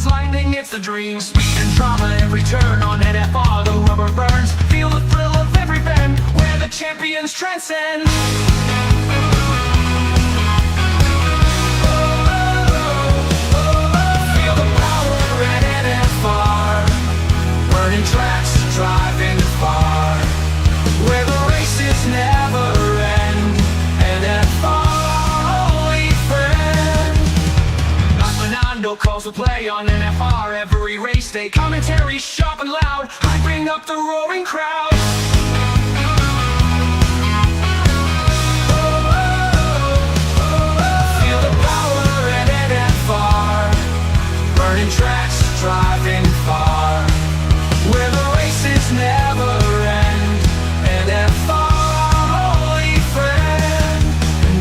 as lightning, it's a dream. Speed and drama, every turn on NFR, the rubber burns. Feel the thrill of every bend, where the champions transcend. Feel the power at NFR, burning tracks, driving far, where the races never end. NFR, only friend. Fernando calls the play on NFR every race day. Commentary sharp and loud, hyping up the roaring crowd. Feel the power at NFR, burning tracks, driving far, where the races never end. NFR, only friend.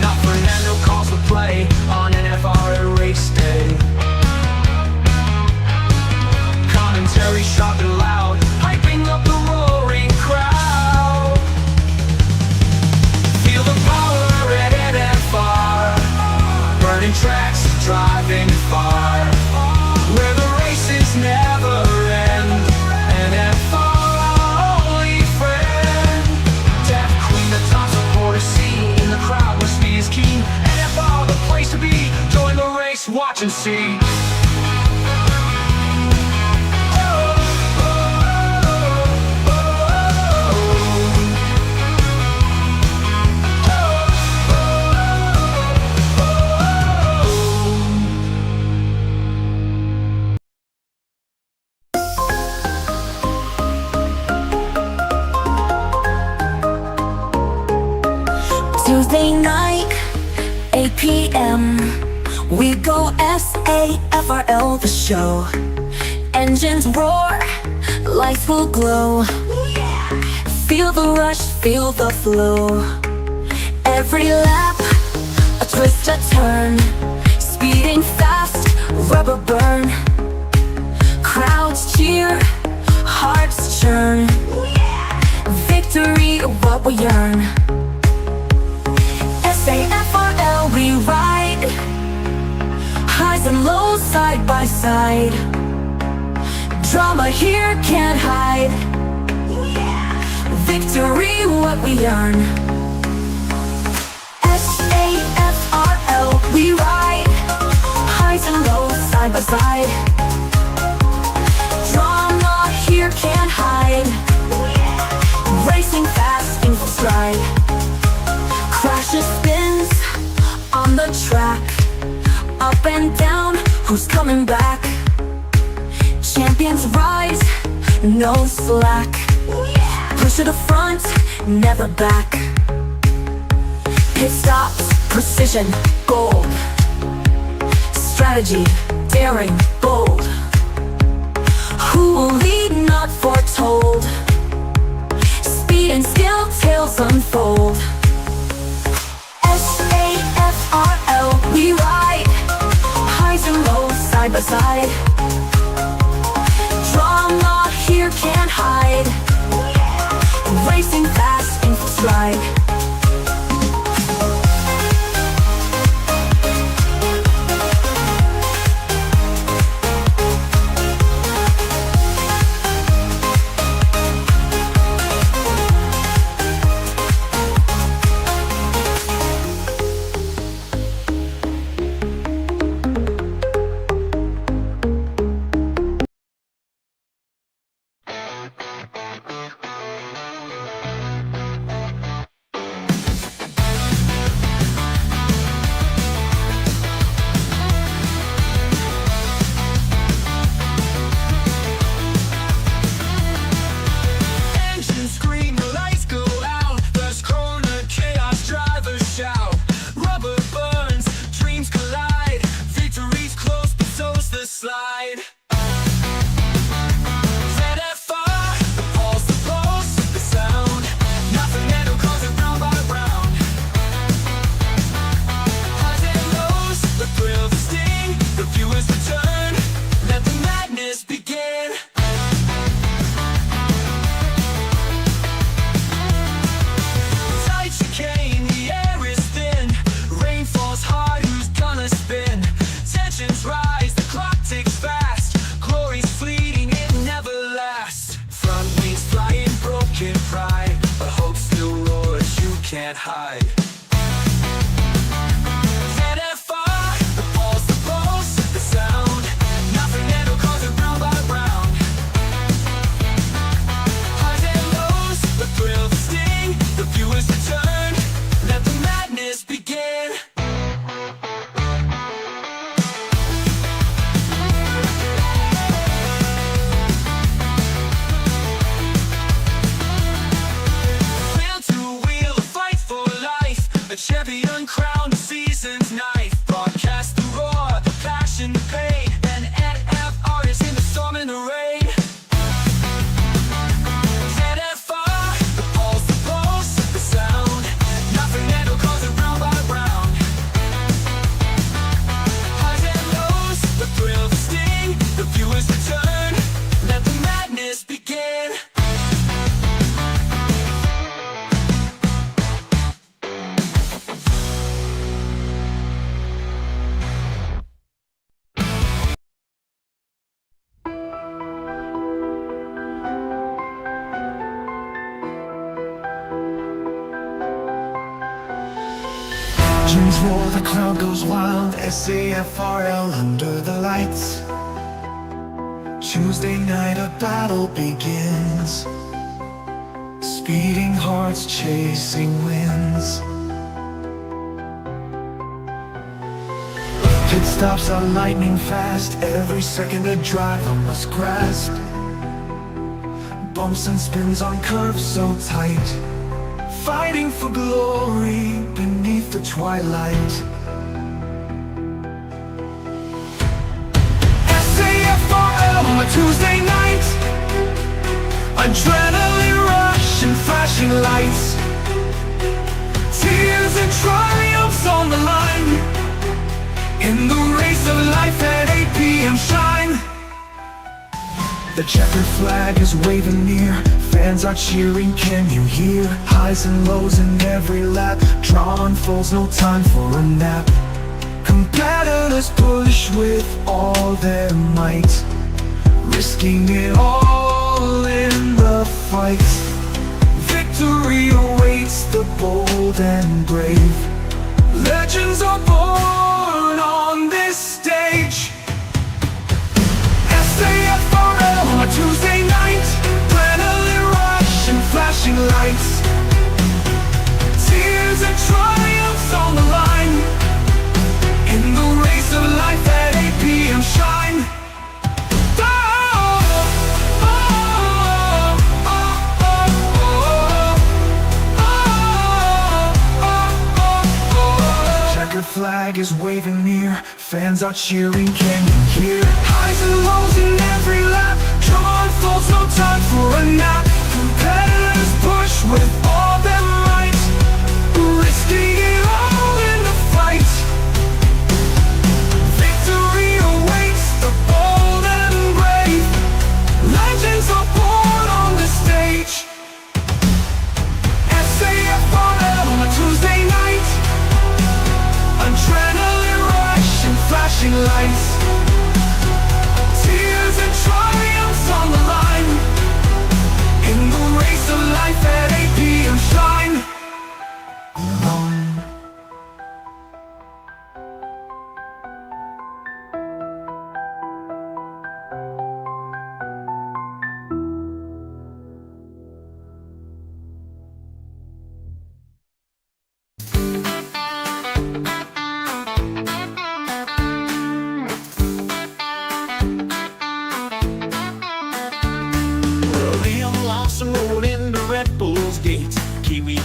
Now Fernando calls the play on NFR at race day. Commentary sharp and loud, hyping up the roaring crowd. Feel the power at NFR, burning tracks, driving far, where the races never end. NFR, only friend. Deaf Queen, the top supporter scene, in the crowd where speed is keen. NFR, the place to be. Join the race, watch and see. Tuesday night, 8 p.m. We go SAFRL the show. Engines roar, lights will glow. Feel the rush, feel the flow. Every lap, a twist, a turn. Speeding fast, rubber burn. Crowds cheer, hearts churn. Victory, what we earn. SAFRL, we ride. Highs and lows side by side. Drama here can't hide. Victory, what we earn. SAFRL, we ride. Highs and lows side by side. Drama here can't hide. Racing fast in full stride. Crashes, spins on the track. Up and down, who's coming back? Champions rise, no slack. Push to the front, never back. Pit stops, precision, gold. Strategy, daring, bold. Who will lead, not foretold. Speed and skill, tales unfold. SAFRL, we ride. Highs and lows side by side. Drama here can't hide. Racing fast in full stride. can't hide. ZFR, the pulse, the sound. Nothing ever calls it round by round. Highs and lows, the thrill, the sting, the viewers return. Let the madness begin. A champion crown, the season's knife. Broadcast the roar, the passion, the pain. An NFR is in the storm and the rain. ZFR, the pulse, the sound. Nothing ever calls it round by round. Highs and lows, the thrill, the sting, the viewers return. Let the madness begin. Engines roar, the crowd goes wild. SAFRL under the lights. Tuesday night a battle begins. Speeding hearts chasing winds. Pit stops are lightning fast. Every second a driver must grasp. Bumps and spins on curves so tight. Fighting for glory beneath the twilight. SAFRL on a Tuesday night. Adrenaline rush and flashing lights. Tears and triumphs on the line. In the race of life at 8 p.m. shine. The checkered flag is waving near. Fans are cheering, can you hear? Highs and lows in every lap. Drawn falls, no time for a nap. Competitors push with all their might, risking it all in the fight. Victory awaits the bold and brave. Legends are born on this stage. SAFRL on a Tuesday night. Adrenaline rush and flashing lights. Tears and triumphs on the line. In the race of life at 8 p.m. shine. Checkered flag is waving near. Fans are cheering, can you hear? Highs and lows in every lap. Drawn falls, no time for a nap. Competitors push with all their might, risking it all in the fight. Victory awaits the bold and brave. Legends are born on the stage. SAFRL on a Tuesday night. Adrenaline rush and flashing lights. Tears and triumphs on the line. In the race of life at 8 p.m. shine.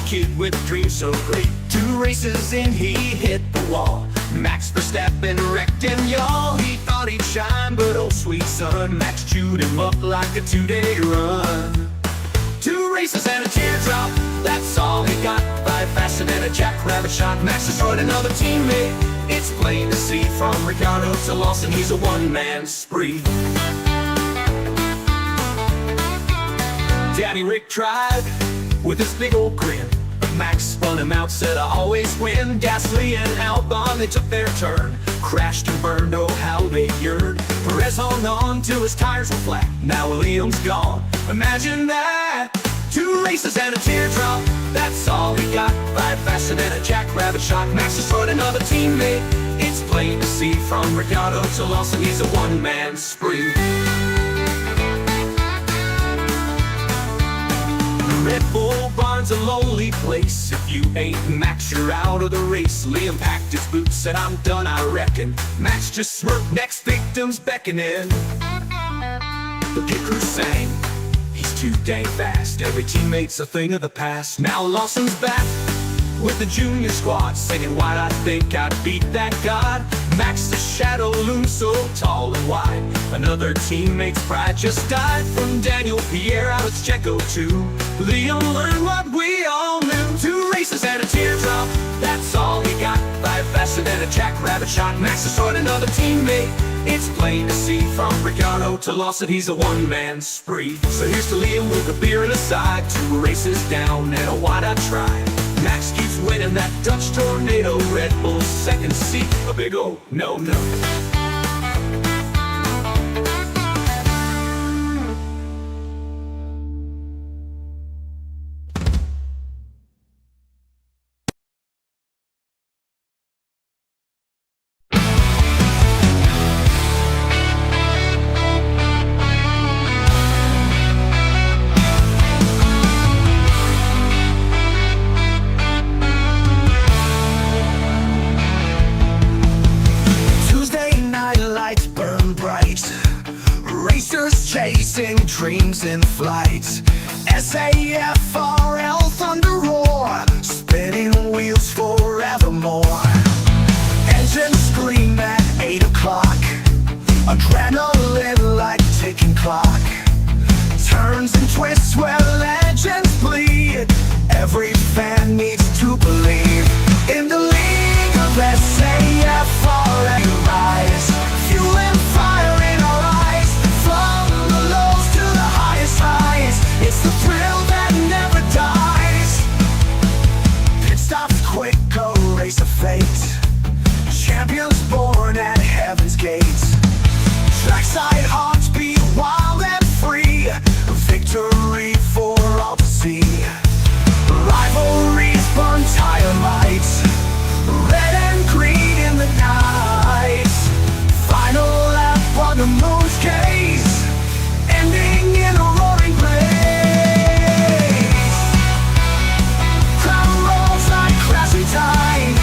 Kid with dreams so great. 2 races in, he hit the wall. Max Verstappen wrecked him, y'all. He thought he'd shine, but oh sweet son, Max chewed him up like a 2-day run. 2 races and a teardrop, that's all he got. 5 faster than a jackrabbit shot. Max destroyed another teammate. It's plain to see from Ricciardo to Lawson, he's a one-man spree. Daddy Rick tried with his big old grin, but Max spun him out, said I always win. Gasly and Albon, they took their turn, crashed and burned, oh how they yearned. Perez hung on till his tires were flat, now Williams gone, imagine that. 2 races and a teardrop, that's all he got. 5 faster than a jackrabbit shot. Max is short another teammate. It's plain to see from Ricciardo to Lawson, he's a one-man spree. Red Bull Barn's a lonely place. If you ain't Max, you're out of the race. Liam packed his boots, said I'm done, I reckon. Max just smirked, next victim's beckoning. The pit crew sang, he's too dang fast. Every teammate's a thing of the past. Now Lawson's back with the junior squad, singing why'd I think I'd beat that god. Max the shadow looms so tall and wide. Another teammate's pride just died. From Daniel Pierre out of Checo too. Liam learned what we all knew. 2 races and a teardrop, that's all he got. 5 faster than a jackrabbit shot. Max is short another teammate. It's plain to see from Ricciardo to Lawson, he's a one-man spree. So here's to Liam with a beer and a side. 2 races down and a wide-eyed try. Max keeps winning that Dutch tornado. Red Bull's second seat, a big oh no. Chasing dreams in flight. SAFRL thunder roar, spinning wheels forevermore. Engines scream at 8 o'clock, adrenaline like ticking clock. Turns and twists where legends bleed. Every fan needs to believe in the league of SAFRL. You rise, fuel and fire in our eyes. From the lows to the highest highs, it's the thrill that never dies. Pit stops quick, a race of fate. Champions born at heaven's gates. Trackside hearts beat wild and free. Victory for all to see. Rivalries burn tire lights. Red and green in the night. Final lap on the moon's gaze, ending in a roaring blaze. Crown rolls like crashing tide.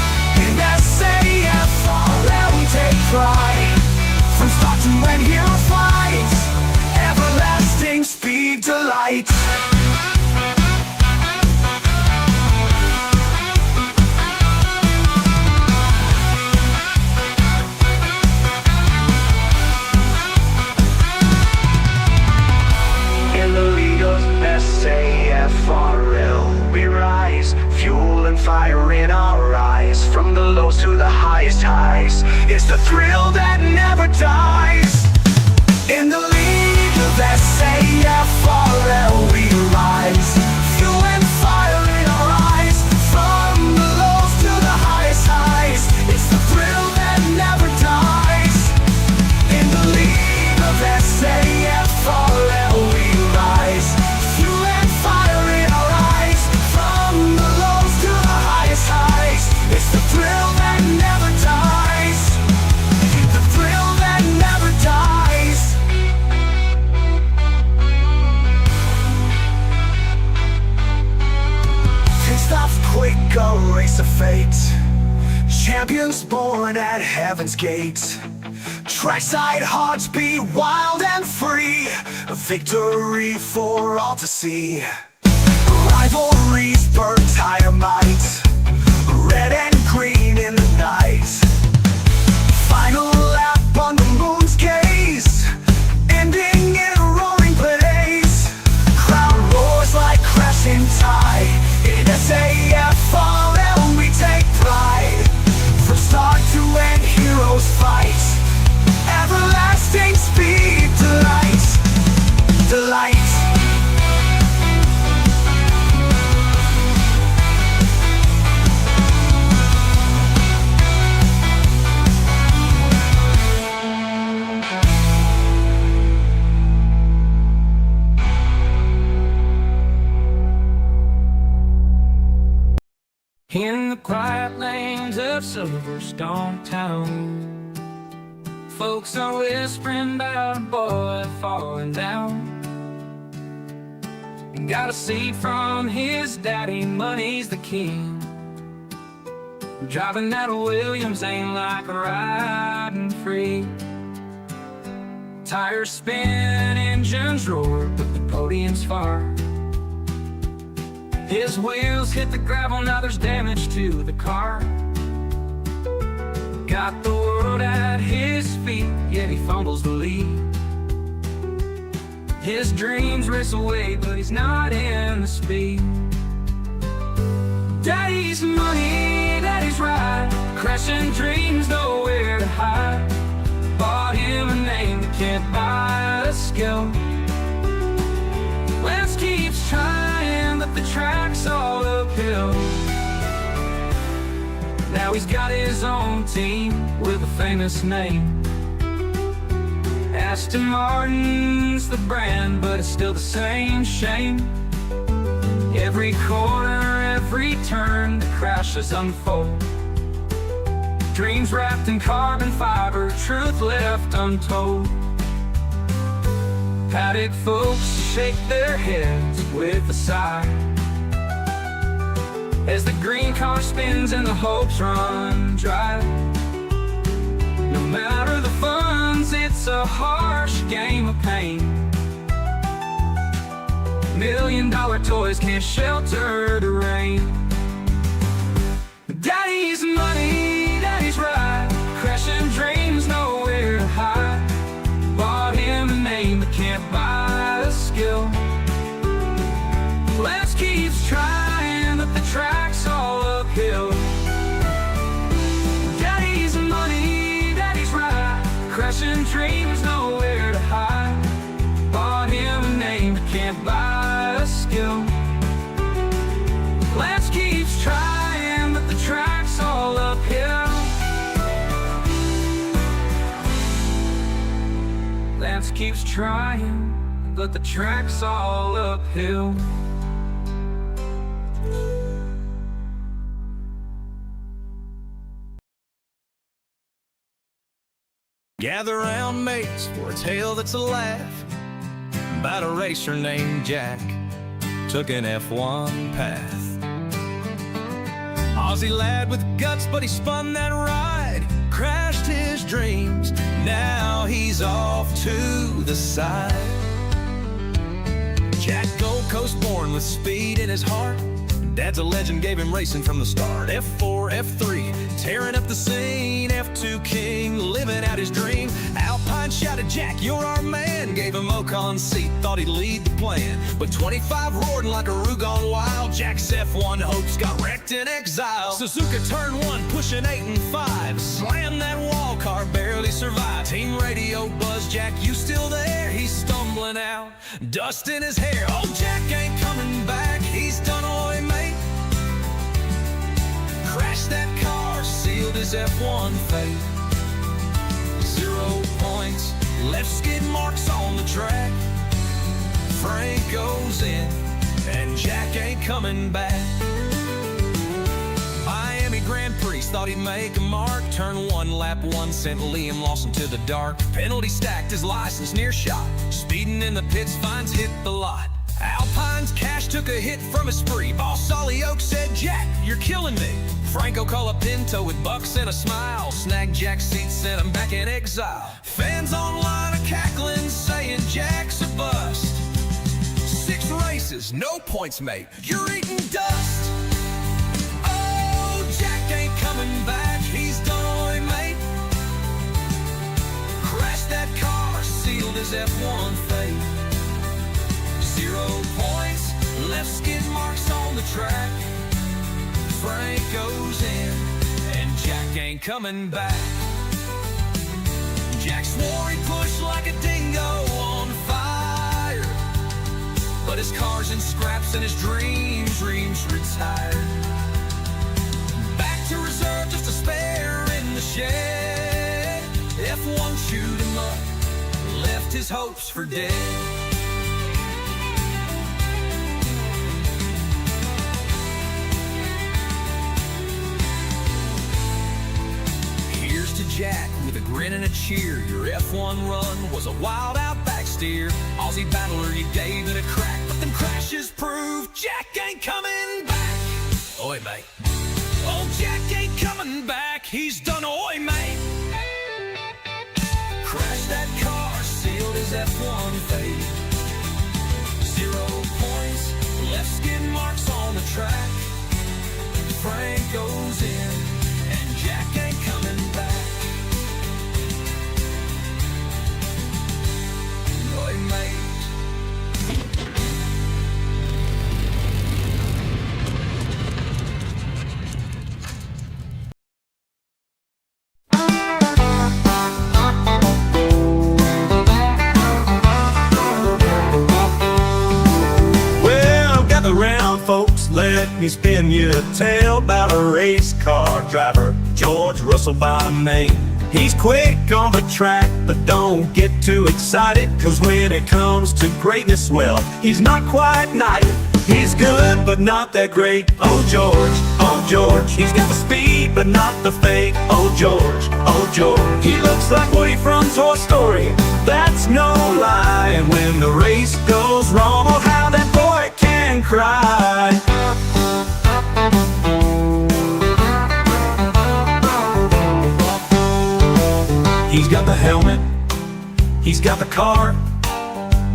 In SAFRL we take pride. From start to end hero fights, everlasting speed delight. SAFRL, we rise, fuel and fire in our eyes. From the lows to the highest highs, it's the thrill that never dies. In the league of SAFRL, we rise, fuel and fire in our eyes. From the lows to the highest highs, it's the thrill that never dies. In the league of SAFRL, we rise, fuel and fire in our eyes. From the lows to the highest highs, it's the thrill that never dies. The thrill that never dies. Pit stops quick, a race of fate. Champions born at heaven's gate. Trackside hearts beat wild and free. A victory for all to see. Rivalries burn tire might. Red and green in the night. Final lap on the moon's gaze, ending in a roaring blaze. Crowd roars like crashing tide. In SAFRL we take pride. From start to end heroes fight. Everlasting speed delight. Delight. In the quiet lanes of Silverstone town, folks are whispering about a boy falling down. Got a seat from his daddy, money's the king. Driving that Williams ain't like riding free. Tires spin, engines roar, but the podium's far. His wheels hit the gravel, now there's damage to the car. Got the world at his feet, yet he fumbles the lead. His dreams race away, but he's not in the speed. Daddy's money, daddy's ride, crashing dreams, nowhere to hide. Bought him a name that can't buy a skill. Lance keeps trying, but the track's all uphill. Now he's got his own team with a famous name. Aston Martin's the brand, but it's still the same shame. Every corner, every turn, the crashes unfold. Dreams wrapped in carbon fiber, truth left untold. Paddock folks shake their heads with a sigh as the green car spins and the hopes run dry. No matter the funds, it's a harsh game of pain. $1 million toys can't shelter the rain. Daddy's money, daddy's ride, crashing dreams, nowhere to hide. Bought him a name but can't buy a skill. Lance keeps trying, but the track's all uphill. Daddy's money, daddy's ride, crashing dreams, nowhere to hide. Bought him a name but can't buy a skill. Lance keeps trying, but the track's all uphill. Lance keeps trying, but the track's all uphill. Gather round, mates, for a tale that's a laugh about a racer named Jack took an F1 path. Aussie lad with guts, but he spun that ride, crashed his dreams, now he's off to the side. Jack Gold Coast born with speed in his heart, Dad's a legend, gave him racing from the start. F4, F3, tearing up the scene. F2 king, living out his dream. Alpine shouted, Jack, you're our man. Gave him Ocon's seat, thought he'd lead the plan. But 25 roared like a Roo gone wild. Jack's F1 hopes got wrecked in exile. Suzuka turn 1, pushing 8 and 5. Slammed that wall, car barely survived. Team radio buzzed, Jack, you still there? He's stumbling out, dust in his hair. Oh, Jack ain't coming back, he's done away, mate. Crashed that car, sealed his F1 fate. 0 points, left skid marks on the track. Frank goes in, and Jack ain't coming back. Miami Grand Prix, thought he'd make a mark. Turn 1, lap 1, sent Liam Lawson to the dark. Penalty stacked, his license near shot. Speeding in the pits, fines hit the lot. Alpine's cash took a hit from a spree. Boss Solly Oak said, Jack, you're killing me. Franco Colapinto with bucks and a smile. Snagged Jack's seat, sent him back in exile. Fans online are cackling, saying Jack's a bust. 6 races, no points, mate, you're eating dust. Oh, Jack ain't coming back, he's done away, mate. Crashed that car, sealed his F1 fate. 0 points, left skid marks on the track. Frank goes in, and Jack ain't coming back. Jack swore he'd push like a dingo on fire, but his car's in scraps and his dreams retired. Back to reserve, just a spare in the shed. F1 chewed him up, left his hopes for dead. grin and a cheer. Your F1 run was a wild outback steer. Aussie battler, you gave it a crack, but them crashes prove Jack ain't coming back. Oi, mate. Oh, Jack ain't coming back. He's done, oi, mate. Crashed that car, sealed his F1 fate. 0 points, left skid marks on the track. Frank goes in, and Jack ain't coming back. Oi, mate. Around, folks, let me spin you a tale about a race car driver, George Russell by name. He's quick on the track, but don't get too excited, cause when it comes to greatness, well, he's not quite knighted. He's good, but not that great. Oh George, he's got the speed, but not the fate. Oh George, he looks like Woody from Toy Story, that's no lie. And when the race goes wrong, oh how that boy can cry. He's got the helmet, he's got the car,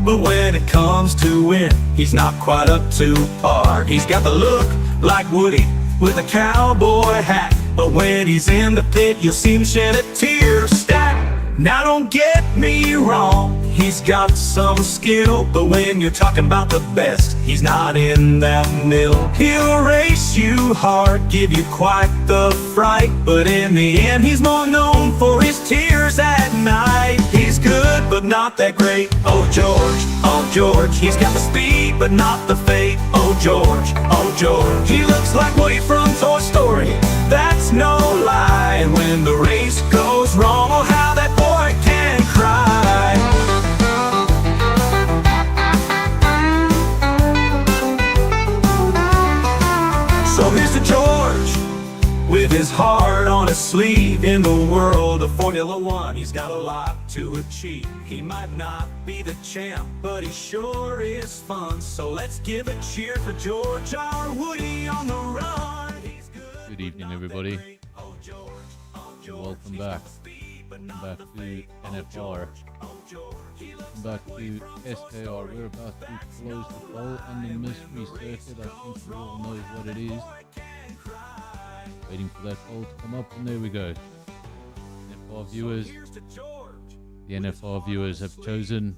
but when it comes to win, he's not quite up to par. He's got the look like Woody with a cowboy hat, but when he's in the pit, you'll see him shed a tear stack. Now don't get me wrong, he's got some skill, but when you're talking about the best, he's not in that mill. He'll race you hard, give you quite the fright, but in the end he's more known for his tears at night. He's good, but not that great. Oh George, he's got the speed, but not the fate. Oh George, he looks like Woody from Toy Story, that's no lie. And when the race goes wrong, oh how that boy can cry. So here's to George, with his heart on his sleeve. In the world of Formula One, he's got a lot to achieve. He might not be the champ, but he sure is fun. So let's give a cheer for George, our Woody on the run. He's good evening, everybody. Welcome back. Welcome back to NFR. Welcome back to SAFRL. We're about to close the bowl on the mystery circuit. I think we all know what it is. Waiting for that poll to come up, and there we go. NFR viewers. The NFR viewers have chosen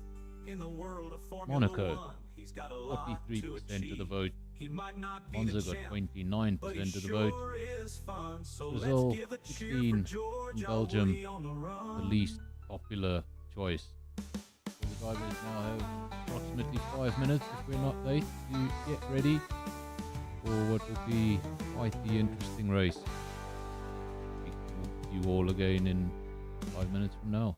Monaco. 43% of the vote. Monza got 29% of the vote. Brazil 16, and Belgium the least popular choice. So the drivers now have approximately 5 minutes, if we're not late, to get ready for what will be quite the interesting race. Speak to you all again in 5 minutes from now.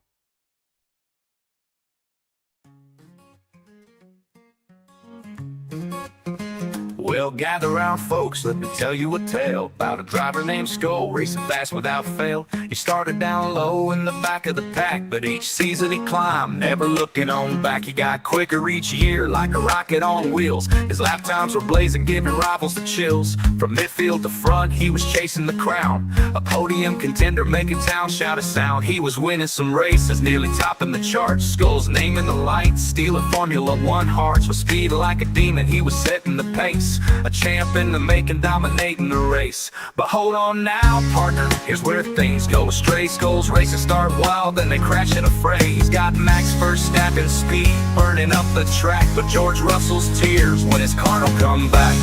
Well, gather round, folks, let me tell you a tale about a driver named Skull, racing fast without fail. He started down low in the back of the pack, but each season he climbed, never looking on back. He got quicker each year, like a rocket on wheels. His lap times were blazing, giving rivals the chills. From midfield to front, he was chasing the crown. A podium contender, making town shout a sound. He was winning some races, nearly topping the charts. Skull's name in the lights, stealing Formula One hearts. With speed like a demon, he was setting the pace. A champ in the making, dominating the race. But hold on now, partner, here's where things go astray. Skull's races start wild, then they crash in a fray. He's got Max Verstappen speed, burning up the track, but George Russell's tears when his car don't come back.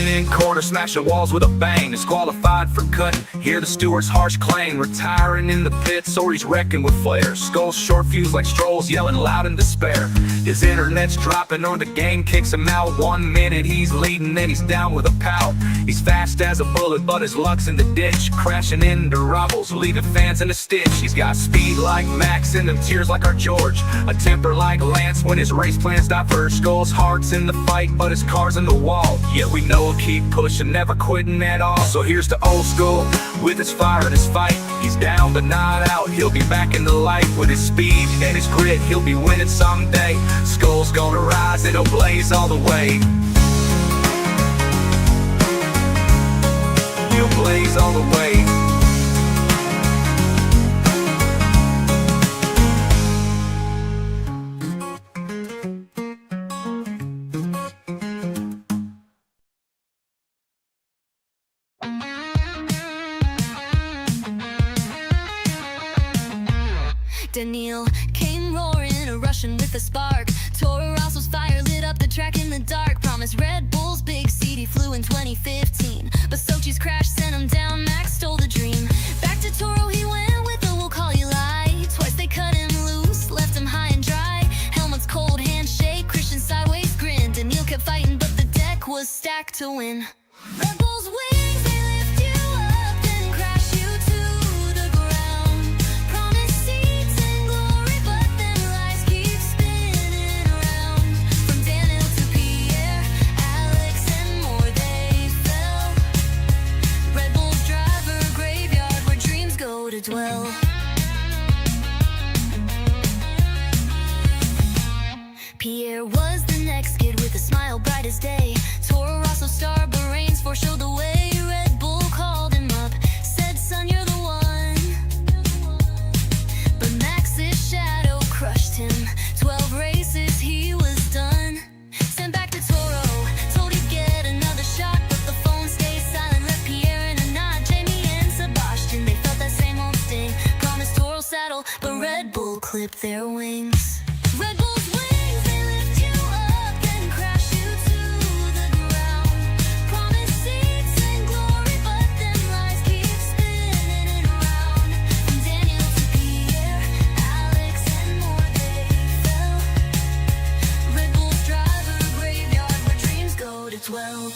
In corner, smashing walls with a bang, disqualified for cutting. Hear the steward's harsh clang, retiring in the pits, or he's wrecking with flares. Skull's short fuse like Stroll's, yelling loud in despair. His internet's dropping, or the game kicks him out. 1 minute he's leading, then he's down with a pout. He's fast as a bullet, but his luck's in the ditch, crashing into rivals, leaving fans in a stitch. He's got speed like Max, and them tears like our George. A temper like Lance when his race plans diverge. Skull's heart's in the fight, but his car's in the wall. Yet we know he'll keep pushing. motivation, never quitting at all. So here's to old school, with his fire and his fight. He's down but not out, he'll be back in the light. With his speed and his grit, he'll be winning someday. Skull's gonna rise, it'll blaze all the way. He'll blaze all the way. Daniil came roaring, a Russian with a spark. Toro Rosso's fire lit up the track in the dark. Promised Red Bull's big seat, he flew in 2015. But Sochi's crash sent him down, Max stole the dream. Back to Toro he went with a "we'll call you lie." Twice they cut him loose, left him high and dry. Helmet's cold handshake, Christian sideways grin. Daniil kept fighting, but the deck was stacked to win. Red Bull's wings, they lift you up, then crash you to the ground. Promise seats and glory, but then lies keep spinning around. From Daniil to Pierre, Alex and more, they fell. Red Bull's driver graveyard, where dreams go to dwell. Pierre was the next kid with a smile bright as day. Toro Rosso star Bahrain's foreshowed the way. Red Bull called him up, said, "Son, you're the one." But Max's shadow crushed him. 12 races, he was done. Sent back to Toro, told he'd get another shot, but the phone stayed silent, left Pierre in a nod. Jamie and Sebastian, they felt that same old sting. Promised Toro saddle, but Red Bull clipped their wings. Red Bull's wings, they lift you up, then crash you to the ground. Promise seats and glory, but then lies keep spinning around. From Daniil to Pierre, Alex and more, they fell. Red Bull's driver graveyard, where dreams go to dwell.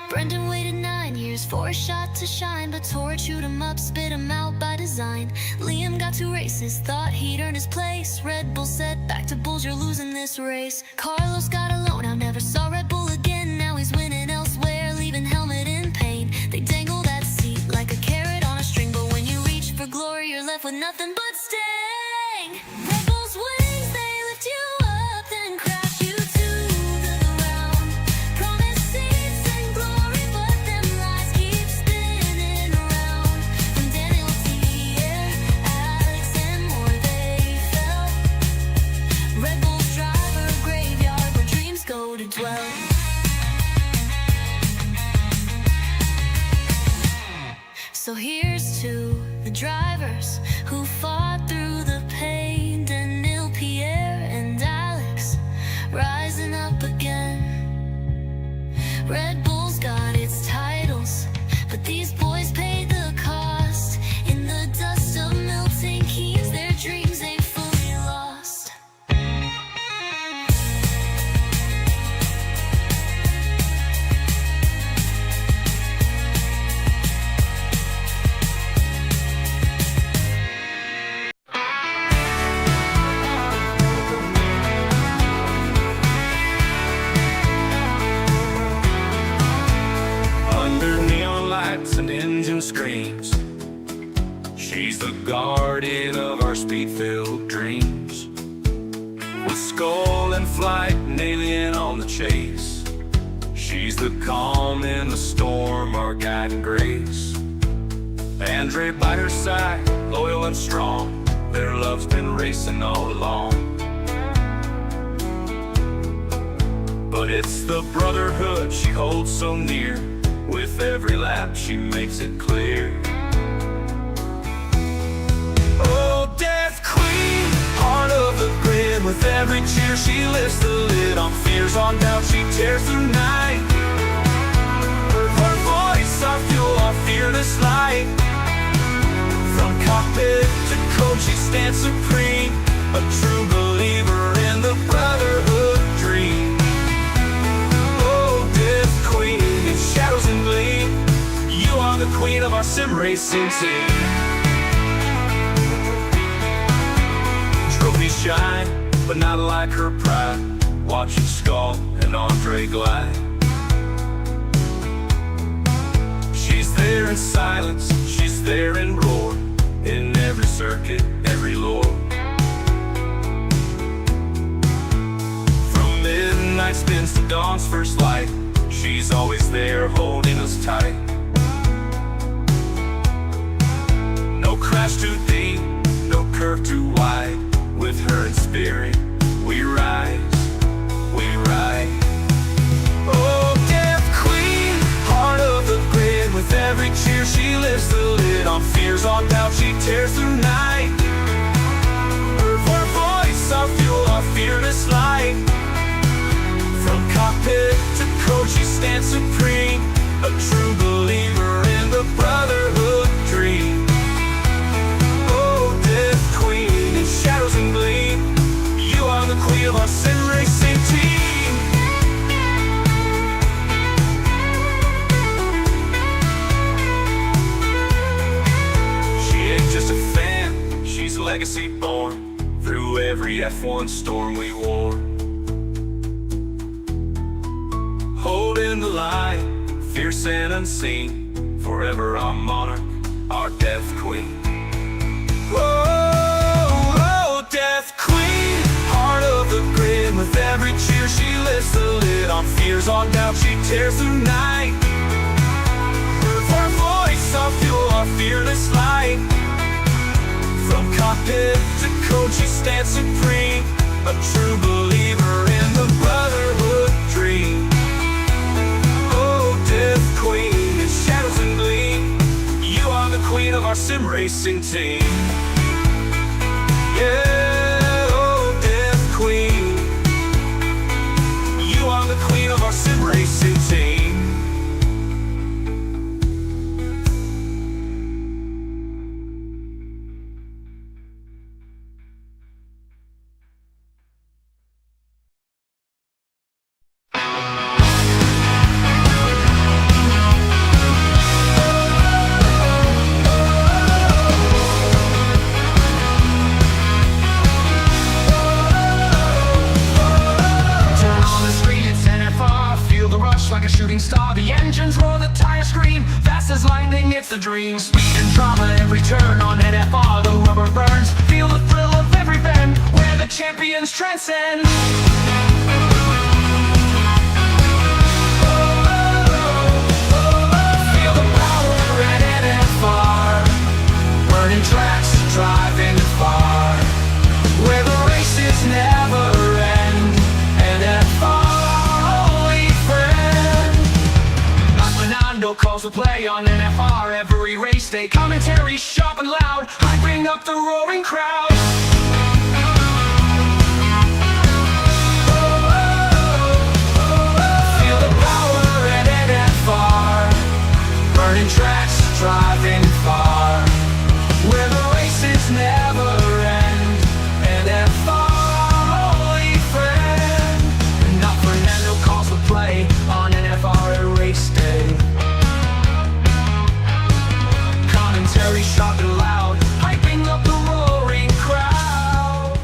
Brendan waited 9 years for a shot to shine, but Toro chewed him up, spit him out by design. Liam got 2 races, thought he'd earn his place. Red Bull said, "Back to Bulls, you're losing this race." Carlos got a loan out, never saw Red Bull again. Now he's winning elsewhere, leaving helmet in pain. They dangle that seat like a carrot on a string, but when you reach for glory, you're left with nothing but sting. Red Bull's wings, they lift you up, then crash you to the ground. Promise seats and glory, but them lies keep spinning around. From Daniil to Pierre, Alex and more, they fell. Red Bull's driver graveyard, where dreams go to dwell. So here's to the drivers who fought through the pain. Daniil, Pierre and Alex rising up again. Red Bull's got its titles, but these boys paid the cost. In the dust of melting keys, their dreams ain't fully lost. Under neon lights and engine screams, she's the guardian of our speed-filled dreams. With skull in flight and alien on the chase, she's the calm in the storm, our guiding grace. Andre by her side, loyal and strong, their love's been racing all along. But it's the brotherhood she holds so near. With every lap she makes it clear. Oh, Death Queen, heart of the grid. With every cheer she lifts the lid on fears, on doubt she tears through night. Her voice, our fuel, our fearless light. From cockpit to coach she stands supreme, a true believer in the brotherhood dream. Oh, Death Queen, in shadows and gleam, you are the queen of our sim racing team. shine, but not like her pride. Watching Skull and Andre glide. She's there in silence, she's there in roar, in every circuit, every lore. From midnight spins to dawn's first light, she's always there holding us tight. No crash too deep, no curve too wide. With her in spirit, we rise, we ride. Oh, Death Queen, heart of the grid. With every cheer she lifts the lid on fears, on doubt she tears through night. Her voice, our fuel, our fearless light. From cockpit to coach she stands supreme, a true believer in the brotherhood dream. Shadows and gleam, you are the queen of our sim racing team. She ain't just a fan, she's legacy born, through every F1 storm we wore. Holding the line, fierce and unseen, forever our monarch, our Death Queen. Whoa! Death Queen, heart of the grid. With every cheer she lifts the lid on fears, on doubt she tears through night. Our voice, our fuel, our fearless light. From cockpit to coach she stands supreme, a true believer in the brotherhood dream. Oh, Death Queen, in shadows and gleam, you are the queen of our sim racing team. Yeah, oh, Death Queen, you are the queen of our sim racing team. Like a shooting star, the engines roar, the tires scream. Fast as lightning, it's the dream. Speed and drama, every turn on NFR. The rubber burns, feel the thrill of every bend, where the champions transcend. Feel the power at NFR. Burning tracks, driving far, where the races never end. NFR. No calls to play on NFR every race day. Commentary sharp and loud, hyping up the roaring crowd. Feel the power at NFR. Burning tracks, driving far, where the races never end. NFR, holy friend. Not Fernando calls to play on NFR at race day. Commentary sharp and loud, hyping up the roaring crowd.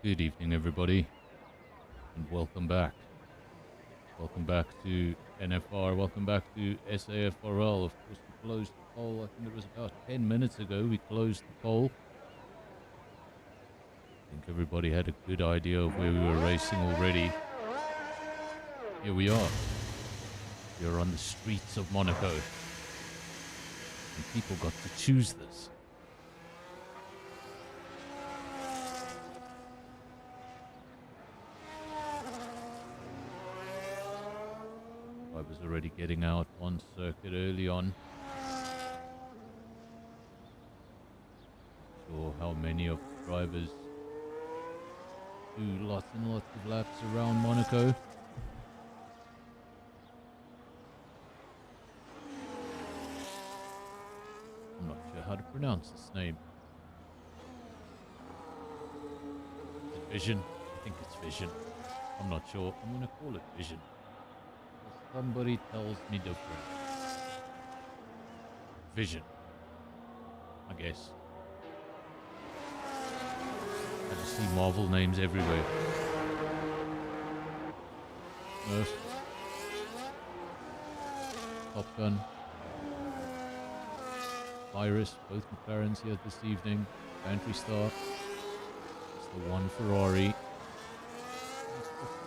Good evening, everybody, and welcome back. Welcome back to NFR, welcome back to SAFRL. Of course, we closed the poll, I think it was about 10 minutes ago we closed the poll. I think everybody had a good idea of where we were racing already. Here we are. We are on the streets of Monaco. And people got to choose this. I was already getting out on circuit early on. Not sure how many of the drivers do lots and lots of laps around Monaco. I'm not sure how to pronounce this name. Is it Vision? I think it's Vision. I'm not sure. I'm going to call it Vision. Somebody tells me different. Vision, I guess. I just see Marvel names everywhere. Smurf, Top Gun, Iris, both McLarens here this evening. Pantry Star, it's the one Ferrari.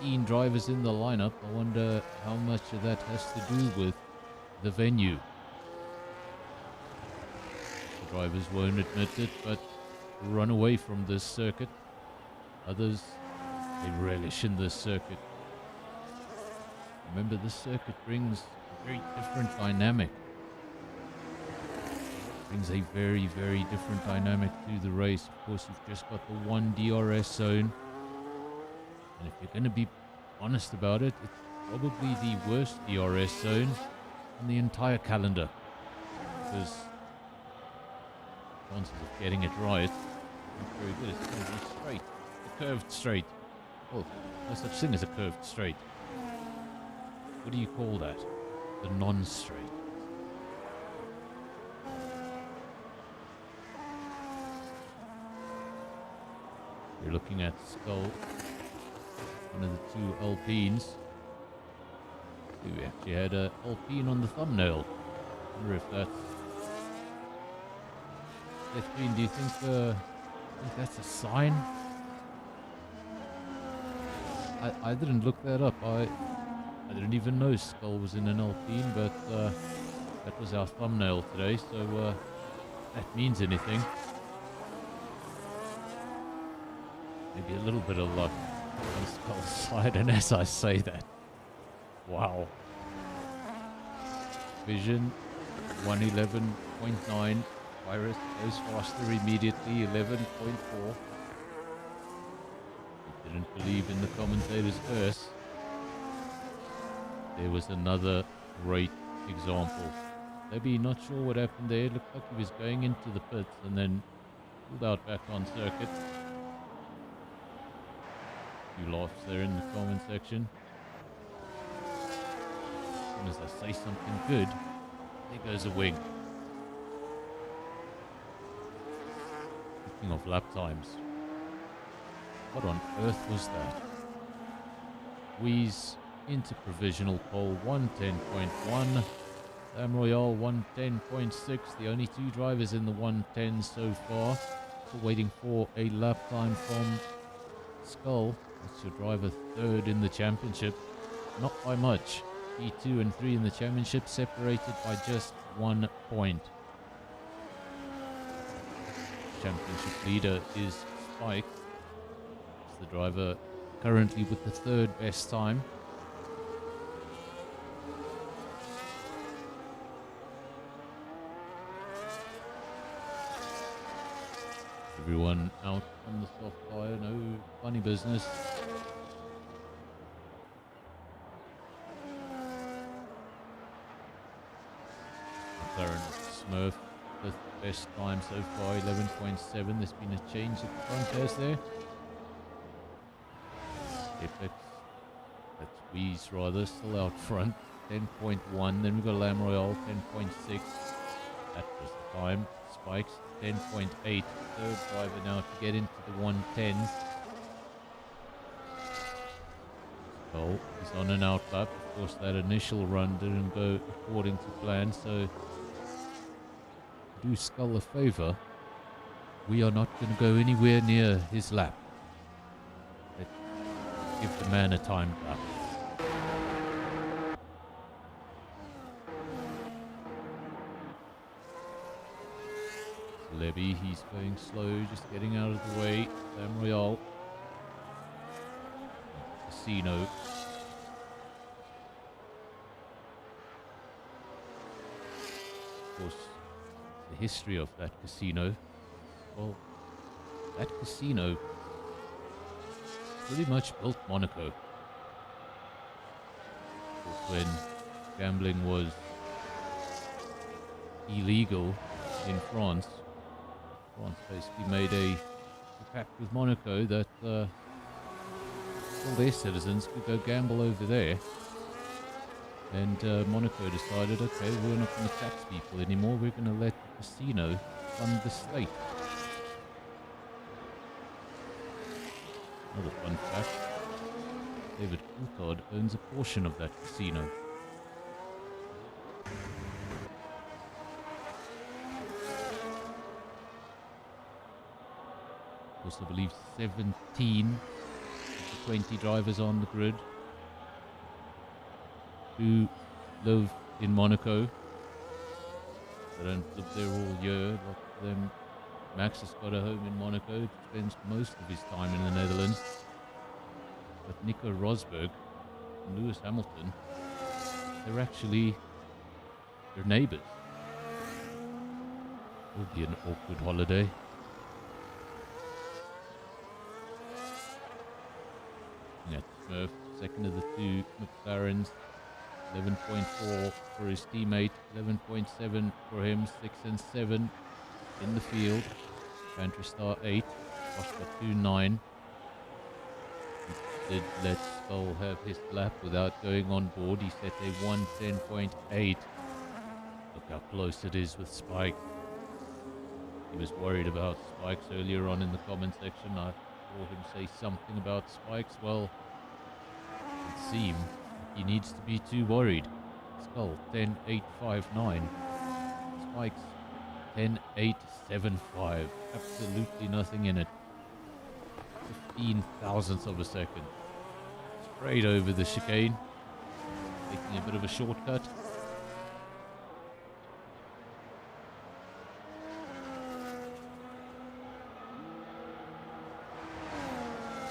15 drivers in the lineup. I wonder how much of that has to do with the venue. The drivers won't admit it, but run away from this circuit. Others, they relish in this circuit. Remember, this circuit brings a very different dynamic. Brings a very, very different dynamic to the race. Of course, you've just got the one DRS zone. And if you're going to be honest about it, it's probably the worst DRS zone on the entire calendar. Because chances of getting it right aren't very good. It's going to be straight. A curved straight. Oh, no such thing as a curved straight. What do you call that? The non-straight. You're looking at Skull. One of the two Alpines. We actually had an Alpine on the thumbnail. I wonder if that's... F125, do you think that's a sign? I didn't look that up. I didn't even know Skull was in an Alpine, but that was our thumbnail today, so that means anything. Maybe a little bit of luck on Skull's side, and as I say that, wow. Vision 111.9. Virus goes faster immediately, 11.4. Didn't believe in the commentator's curse. There was another great example. Maybe not sure what happened there. It looked like he was going into the pits and then pulled out back on circuit. A few laughs there in the comment section. As soon as I say something good, there goes a wing. Speaking of lap times, what on earth was that? Weeze into provisional pole 110.1. Lam Royale 110.6. The only two drivers in the 110 so far. Still waiting for a lap time from Skull. That's your driver third in the championship. Not by much. P2 and 3 in the championship separated by just 1 point. Championship leader is Spike. It's the driver currently with the third best time. Everyone out on the soft tyre, no funny business. McLaren Smurf, the best time so far, 11.7. There's been a change at the front tires there. Apex, that's Weeze rather, still out front, 10.1. Then we've got Lam Royale, 10.6. That was the time. Spikes, 10.8. Third driver now to get into the 110s. Well, he's on an out lap. Of course, that initial run didn't go according to plan, so do Skull a favor. We are not going to go anywhere near his lap. Let's give the man a time lap. Levy, he's going slow, just getting out of the way. Sam Royale. Casino. Of course, the history of that casino. Well, that casino pretty much built Monaco. Of course, when gambling was illegal in France, France basically made a pact with Monaco that all their citizens could go gamble over there. And Monaco decided, okay, we're not going to tax people anymore, we're going to let the casino fund the state. Another fun fact, David Coulthard owns a portion of that casino. Of course, I believe 17 of the 20 drivers on the grid who live in Monaco. They don't live there all year. A lot of them. Max has got a home in Monaco, spends most of his time in the Netherlands. But Nico Rosberg and Lewis Hamilton, they're neighbours. It'll be an awkward holiday. Yeah, Smurf, second of the two McLarens, 11.4 for his teammate, 11.7 for him, 6 and 7 in the field. Pantry Star 8, Oscar 2.9. He did let Skull have his lap without going on board. He set a 1:10.8. Look how close it is with Spike. He was worried about Spikes earlier on in the comment section. I saw him say something about Spikes. Well, it seems he needs to be too worried. Skull 10.859. Spikes 10.875. Absolutely nothing in it. 15 thousandths of a second. Straight over the chicane. Taking a bit of a shortcut.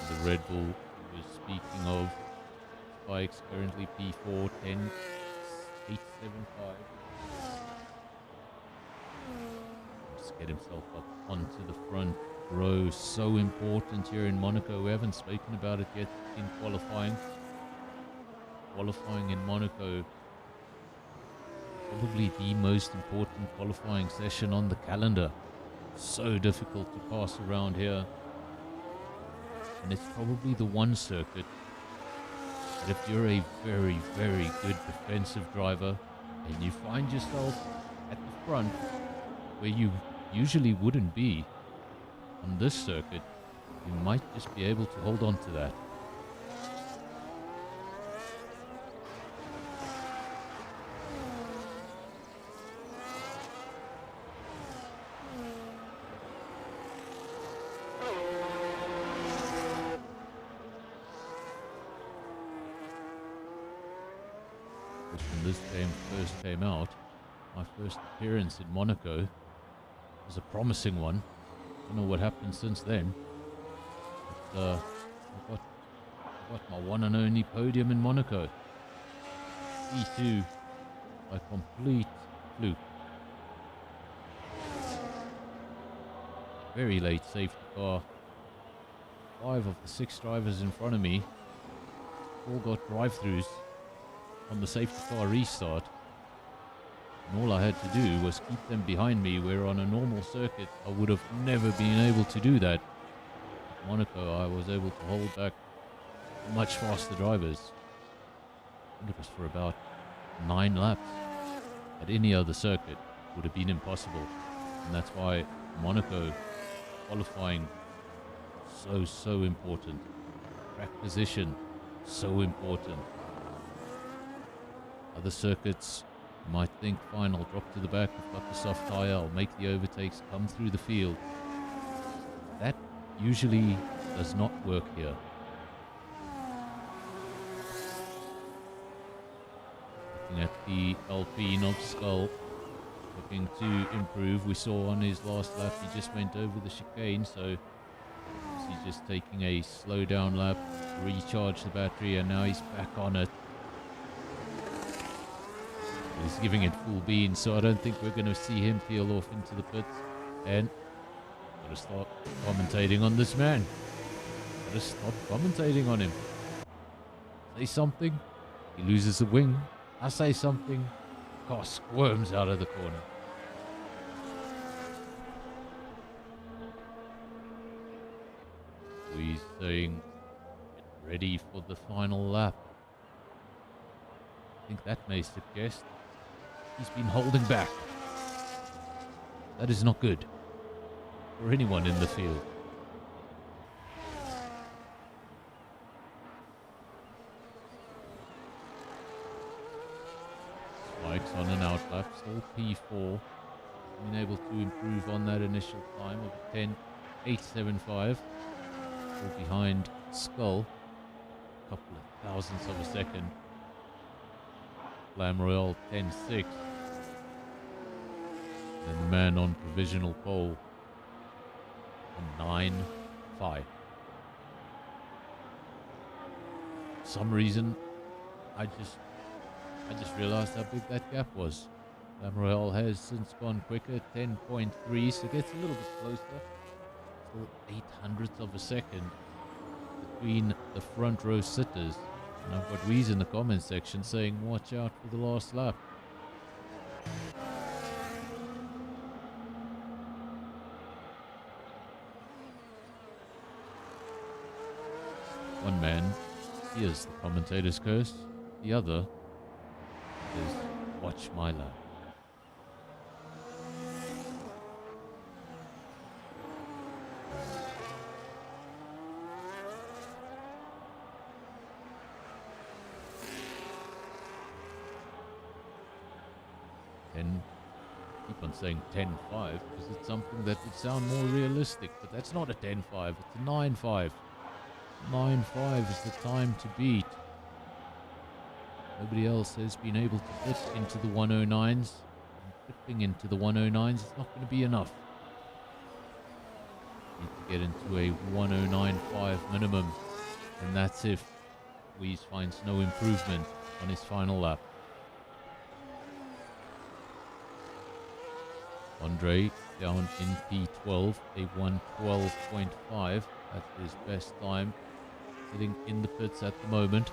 The Red Bull we were speaking of. Spikes currently P4 10.875. Just get himself up onto the front row. So important here in Monaco. We haven't spoken about it yet in qualifying. Qualifying in Monaco, probably the most important qualifying session on the calendar. So difficult to pass around here. And it's probably the one circuit that if you're a very, very good defensive driver and you find yourself at the front where you usually wouldn't be on this circuit, you might just be able to hold on to that. When this game first came out, my first appearance in Monaco was a promising one. Don't know what happened since then. But I got my one and only podium in Monaco. P2 by complete fluke. Very late safety car. 5 of the 6 drivers in front of me all got drive-throughs on the safety car restart. And all I had to do was keep them behind me, where on a normal circuit I would have never been able to do that. At Monaco, I was able to hold back much faster drivers. I think it was for about 9 laps. At any other circuit, it would have been impossible. And that's why Monaco qualifying so important. Track position So important. Other circuits, you might think, fine, I'll drop to the back, I've got the soft tyre, I'll make the overtakes, come through the field. That usually does not work here. Looking at the Alpine of Skull, looking to improve. We saw on his last lap he just went over the chicane, so he's just taking a slow down lap, recharge the battery, and now he's back on it. He's giving it full beans, so I don't think we're going to see him peel off into the pits. And gotta start commentating on this man. Gotta stop commentating on him. Say something, he loses a wing. I say something, car squirms out of the corner. He's saying, get ready for the final lap. I think that may suggest he's been holding back. That is not good for anyone in the field. Spikes on an out lap, still P4. Been able to improve on that initial time of 10.875. Still behind Skull, a couple of thousandths of a second. Lam Royale 10.6. And the man on provisional pole on 9.5. For some reason, I just realized how big that gap was. Lam Royale has since gone quicker, 10.3, so gets a little bit closer. Still 800ths of a second between the front row sitters. And I've got Weez in the comments section saying, watch out for the last lap. One man hears the commentator's curse. The other is, watch my lap. Keep on saying 10.5 because it's something that would sound more realistic, but that's not a 10.5, it's a 9.5. 9.5 is the time to beat. Nobody else has been able to fit into the 109s. And flipping into the 109s is not going to be enough. Need to get into a 109.5 minimum, and that's if Weez finds no improvement on his final lap. Andre down in P12, a 112.5. That's his best time. Sitting in the pits at the moment.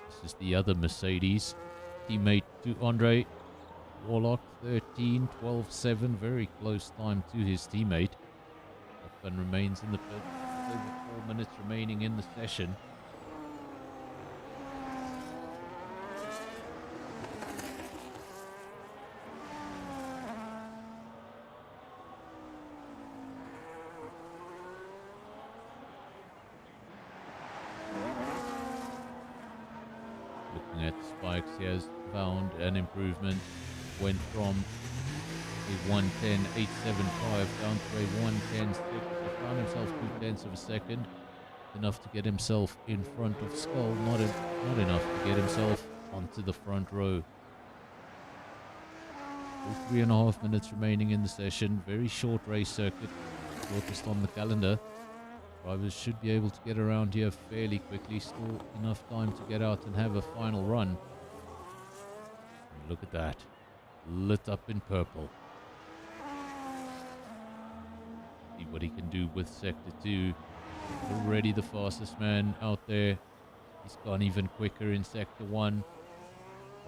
This is the other Mercedes. Teammate to Andre. Warlock 13, 12.7. Very close time to his teammate. Hoffman remains in the pits. Over 4 minutes remaining in the session. At spikes, he has found an improvement. Went from a 110.875 down to a 110.6. He found himself 0.2 of a second, enough to get himself in front of Skull, not enough to get himself onto the front row. 3.5 minutes remaining in the session. Very short race circuit, shortest on the calendar. Drivers should be able to get around here fairly quickly. Still enough time to get out and have a final run. And look at that. Lit up in purple. See what he can do with Sector 2. Already the fastest man out there. He's gone even quicker in Sector 1.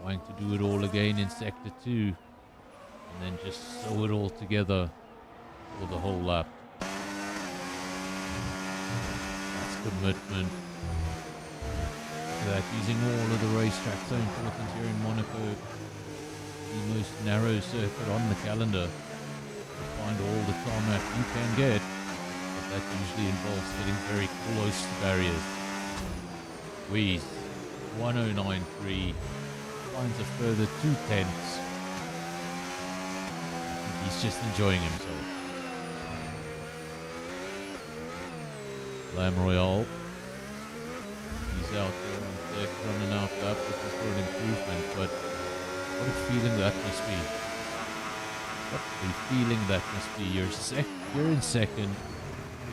Trying to do it all again in Sector 2. And then just sew it all together for the whole lap. Commitment that using all of the racetracks so important here in Monaco, the most narrow circuit on the calendar, to find all the tarmac you can get, but that usually involves getting very close to barriers. Wheeze, 1093, finds a further 2/10. He's just enjoying himself. Lamb Royale, he's out there on deck running out lap, looking for an improvement, but what a feeling that must be. What a feeling that must be. You're in second,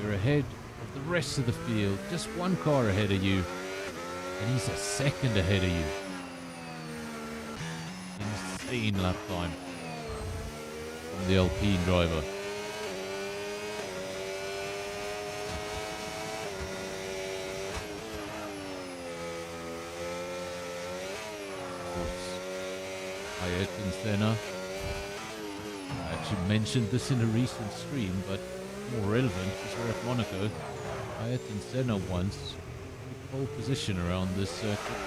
you're ahead of the rest of the field, just one car ahead of you, and he's a second ahead of you. Insane lap time from the Alpine driver. Ayrton Senna. I actually mentioned this in a recent stream, but more relevant because we're at Monaco. Ayrton Senna once took pole position around this circuit,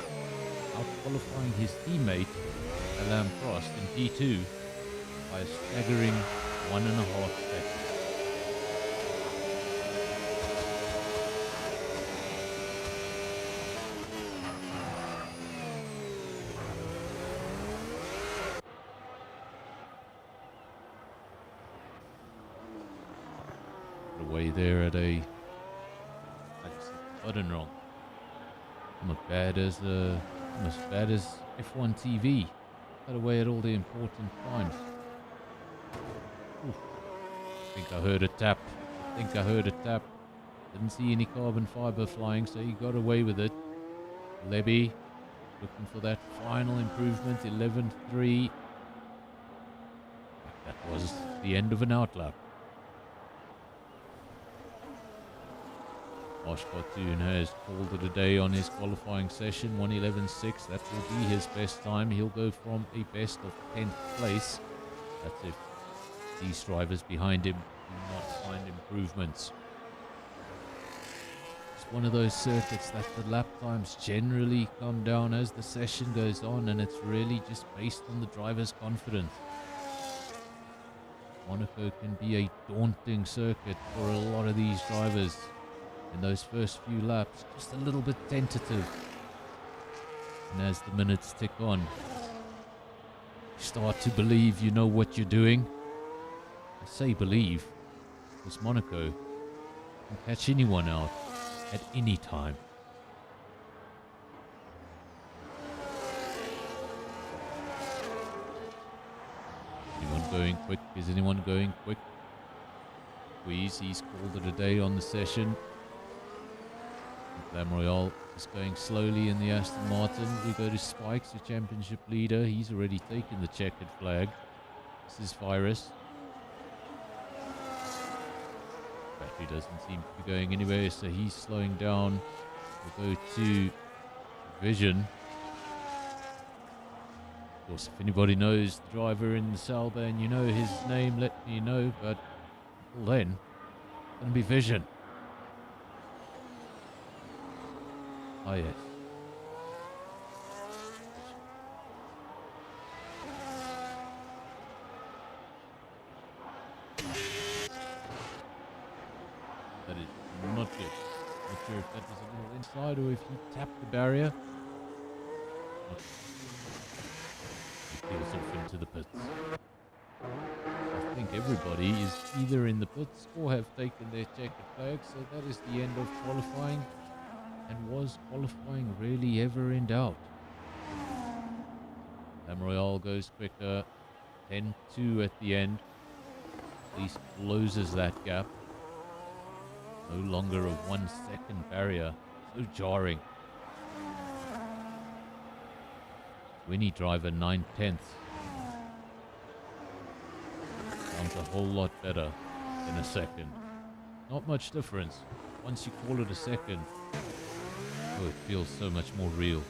out-qualifying his teammate Alain Prost in P2 by a staggering 1.5 seconds. Away there at a... I just hit the button wrong. I'm as bad as F1 TV. Got away at all the important times. Oof. I think I heard a tap. Didn't see any carbon fiber flying, so he got away with it. Levy looking for that final improvement, 11.3. That was the end of an outlap. Osh Khartoum has called it a day on his qualifying session, 1:11.6. That will be his best time. He'll go from a best of 10th place. That's if these drivers behind him do not find improvements. It's one of those circuits that the lap times generally come down as the session goes on, and it's really just based on the driver's confidence. Monaco can be a daunting circuit for a lot of these drivers. In those first few laps, just a little bit tentative. And as the minutes tick on, you start to believe you know what you're doing. I say believe, because Monaco can catch anyone out at any time. Anyone going quick? Is anyone going quick? Squeeze, he's called it a day on the session. Lamb Royale is going slowly in the Aston Martin. We go to Spikes, the championship leader. He's already taken the checkered flag. This is Virus. Battery doesn't seem to be going anywhere, so he's slowing down. We'll go to Vision. Of course, if anybody knows the driver in the Salba and you know his name, let me know. But until then, it's going to be Vision. Oh, yes. That is not good. Not sure if that was a little inside or if he tapped the barrier. He feels himself into the pits. I think everybody is either in the pits or have taken their checkered flag, so that is the end of qualifying. And was qualifying really ever in doubt? Lamb Royale goes quicker, 10.2 at the end. At least closes that gap. No longer a 1 second barrier. So jarring. 20 driver 9/10. Sounds a whole lot better than a second. Not much difference. Once you call it a second, oh, it feels so much more real.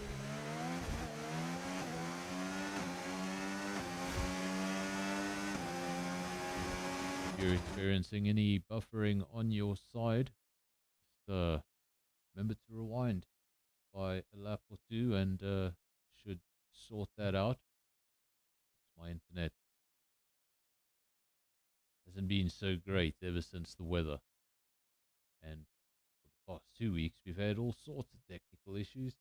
If you're experiencing any buffering on your side, just remember to rewind by a lap or two and should sort that out. My internet hasn't been so great ever since the weather. And for the past 2 weeks, we've had all sorts of technical issues.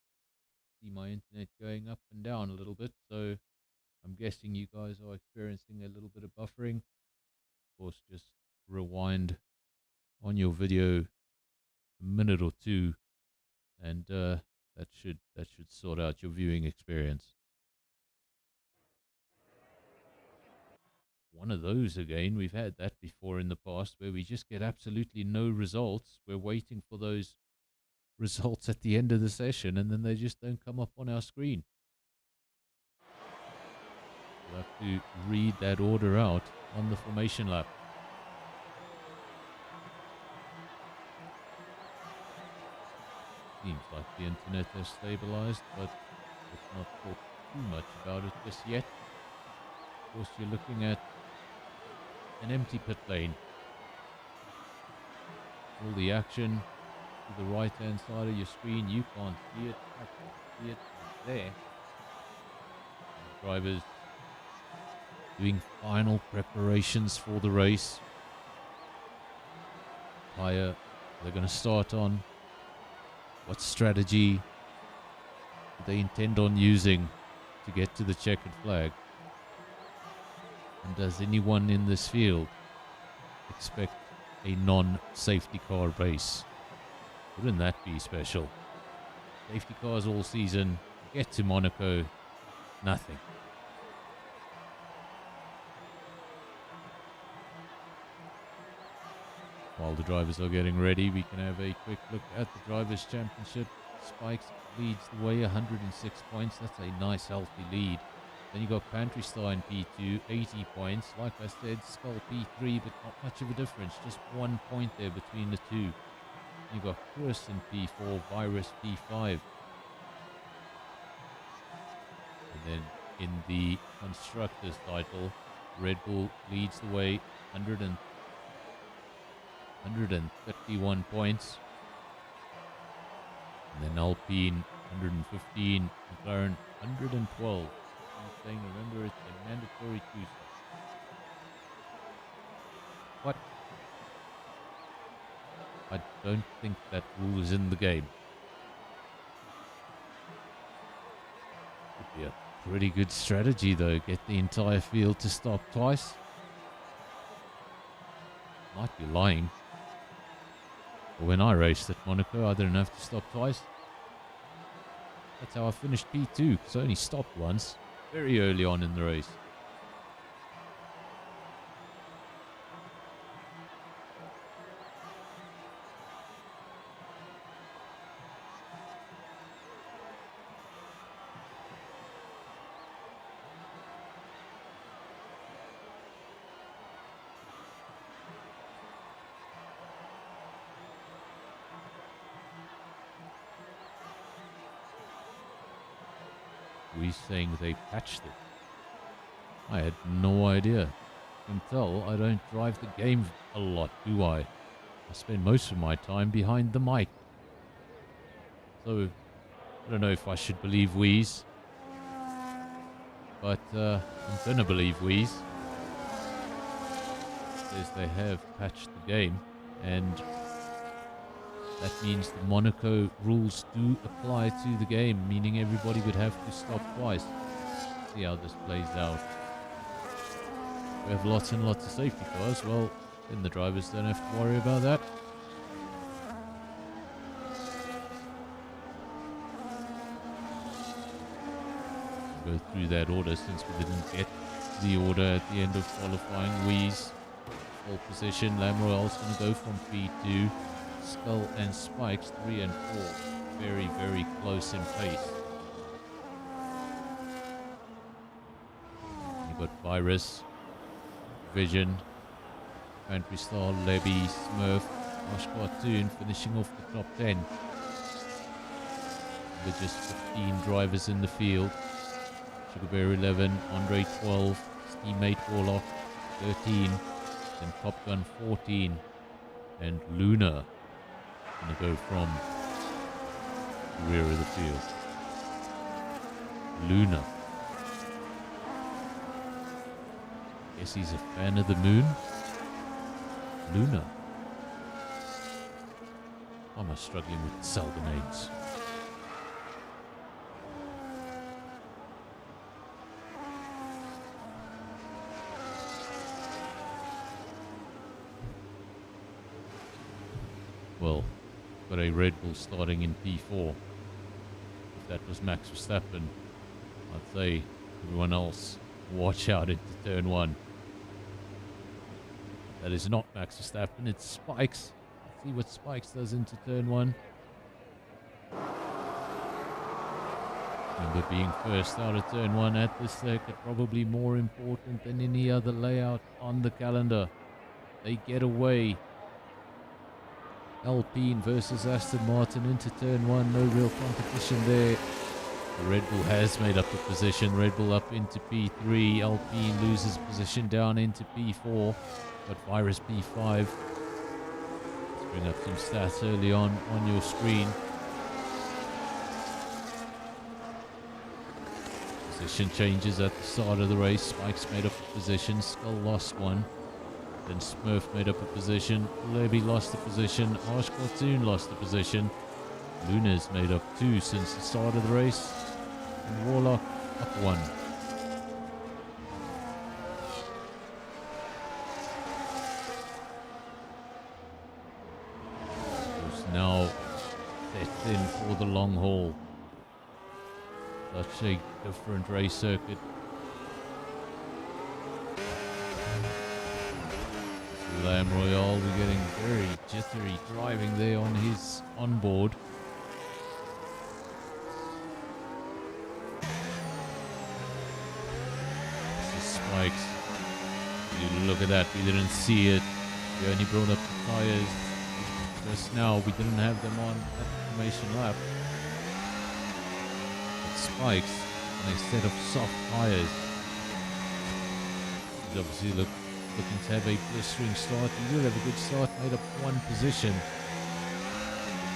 see my internet going up and down a little bit, so I'm guessing you guys are experiencing a little bit of buffering. Of course, just rewind on your video a minute or two, and that should sort out your viewing experience. One of those again. We've had that before in the past where we just get absolutely no results. We're waiting for those results at the end of the session, and then they just don't come up on our screen. We'll have to read that order out on the formation lap. Seems like the internet has stabilized, but let's not talk too much about it just yet. Of course, you're looking at an empty pit lane. All the action to the right hand side of your screen, you can't see it. I can't see it there. The drivers doing final preparations for the race. Tyre they're going to start on. What strategy do they intend on using to get to the checkered flag? And does anyone in this field expect a non-safety car race? Wouldn't that be special? Safety cars all season, get to Monaco, nothing. While the drivers are getting ready, we can have a quick look at the Drivers' Championship. Spikes leads the way, 106 points. That's a nice, healthy lead. Then you got Pantry Star in P2, 80 points. Like I said, Skull P3, but not much of a difference. Just 1 point there between the two. You got Chris in P4, Virus P5. And then in the Constructors title, Red Bull leads the way, 131 points. And then Alpine, 115. McLaren, 112. I'm saying, remember, it's a mandatory Tuesday. What? I don't think that rule is in the game. Would be a pretty good strategy, though. Get the entire field to stop twice. Might be lying. But when I raced at Monaco, I didn't have to stop twice. That's how I finished P2, because I only stopped once, very early on in the race. We saying they patched it. I had no idea. You can tell I don't drive the game a lot, do I? I spend most of my time behind the mic. So, I don't know if I should believe Wheeze. But I'm gonna believe Wheeze. Says they have patched the game, and that means the Monaco rules do apply to the game, meaning everybody would have to stop twice. See how this plays out. We have lots and lots of safety cars. Well, then the drivers don't have to worry about that. Go through that order since we didn't get the order at the end of qualifying. Wheeze, pole position. Lamroyal's going to go from P2. Skull and Spikes 3 and 4, very, very close in pace. You've got Virus, Vision, Pantry Star, Levy, Smurf, Osh Cartoon finishing off the top 10. With just 15 drivers in the field. Sugar Bear 11, Andre 12, Steammate Warlock 13, then Top Gun 14, and Luna going to go from the rear of the field. Luna. Guess he's a fan of the moon. Luna. Why am I struggling with Zelda names? say Red Bull starting in P4. If that was Max Verstappen, I'd say everyone else, watch out into turn 1. That is not Max Verstappen, it's Spikes. Let's see what Spikes does into turn 1. Remember, being first out of turn 1 at this circuit, probably more important than any other layout on the calendar. They get away. Alpine versus Aston Martin into turn 1, no real competition there. The Red Bull has made up the position. Red Bull up into P3. Alpine loses position down into P4. But Virus P5. Let's bring up some stats early on your screen. Position changes at the start of the race. Spikes made up a position. Skull lost one. Then Smurf made up a position. Levy lost a position. Harsh Cartoon lost a position. Luna's made up 2 since the start of the race. And Warlock up 1. Who's now set in for the long haul. Such a different race circuit. Lamb Royale, we're getting very jittery driving there on his onboard. This is Spikes. You look at that, we didn't see it. We only brought up the tires just now. We didn't have them on at the formation lap. But Spikes on a set of soft tires. He's obviously looking to have a blistering start. He will have a good start, made up 1 position.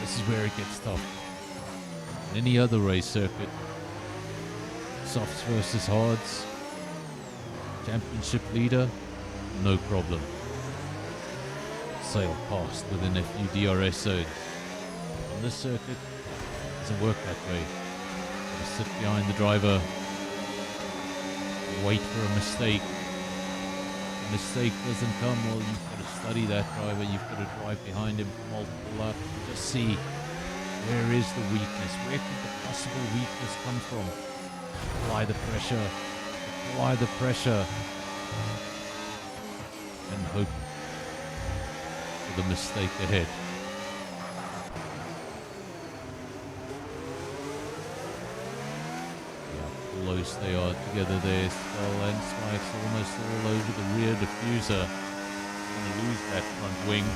This is where it gets tough. In any other race circuit, softs versus hards, championship leader, no problem. Sail past within a few DRS zones. On this circuit, it doesn't work that way. You sit behind the driver, wait for a mistake. Mistake doesn't come, well, you've got to study that driver, you've got to drive behind him for multiple laps, just see where is the weakness, where could the possible weakness come from. Apply the pressure, and hope for the mistake ahead. Close they are together there. Skull and Spikes almost all over the rear diffuser. Gonna lose that front wing.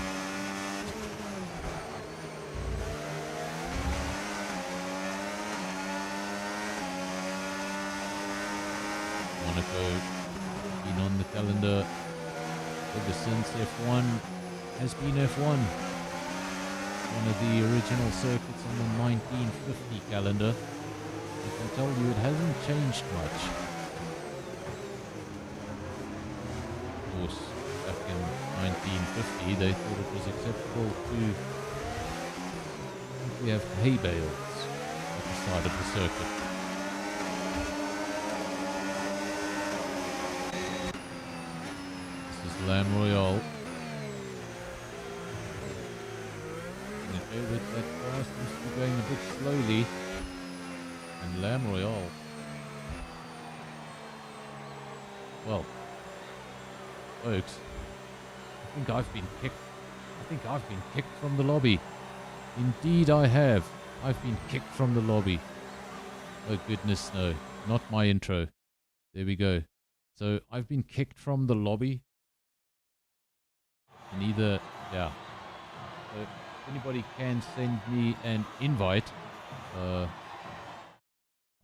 Monaco been on the calendar ever since F1 has been F1. One of the original circuits on the 1950 calendar. I can tell you it hasn't changed much. Of course, back in 1950 they thought it was acceptable to simply have hay bales at the side of the circuit. This is Lamb Royale. Okay, with that car seems to be going a bit slowly. And Lamb Royale. Well, folks, I think I've been kicked from the lobby. Indeed I have. I've been kicked from the lobby. Oh goodness no, not my intro. There we go. So I've been kicked from the lobby. And either, yeah. So if anybody can send me an invite,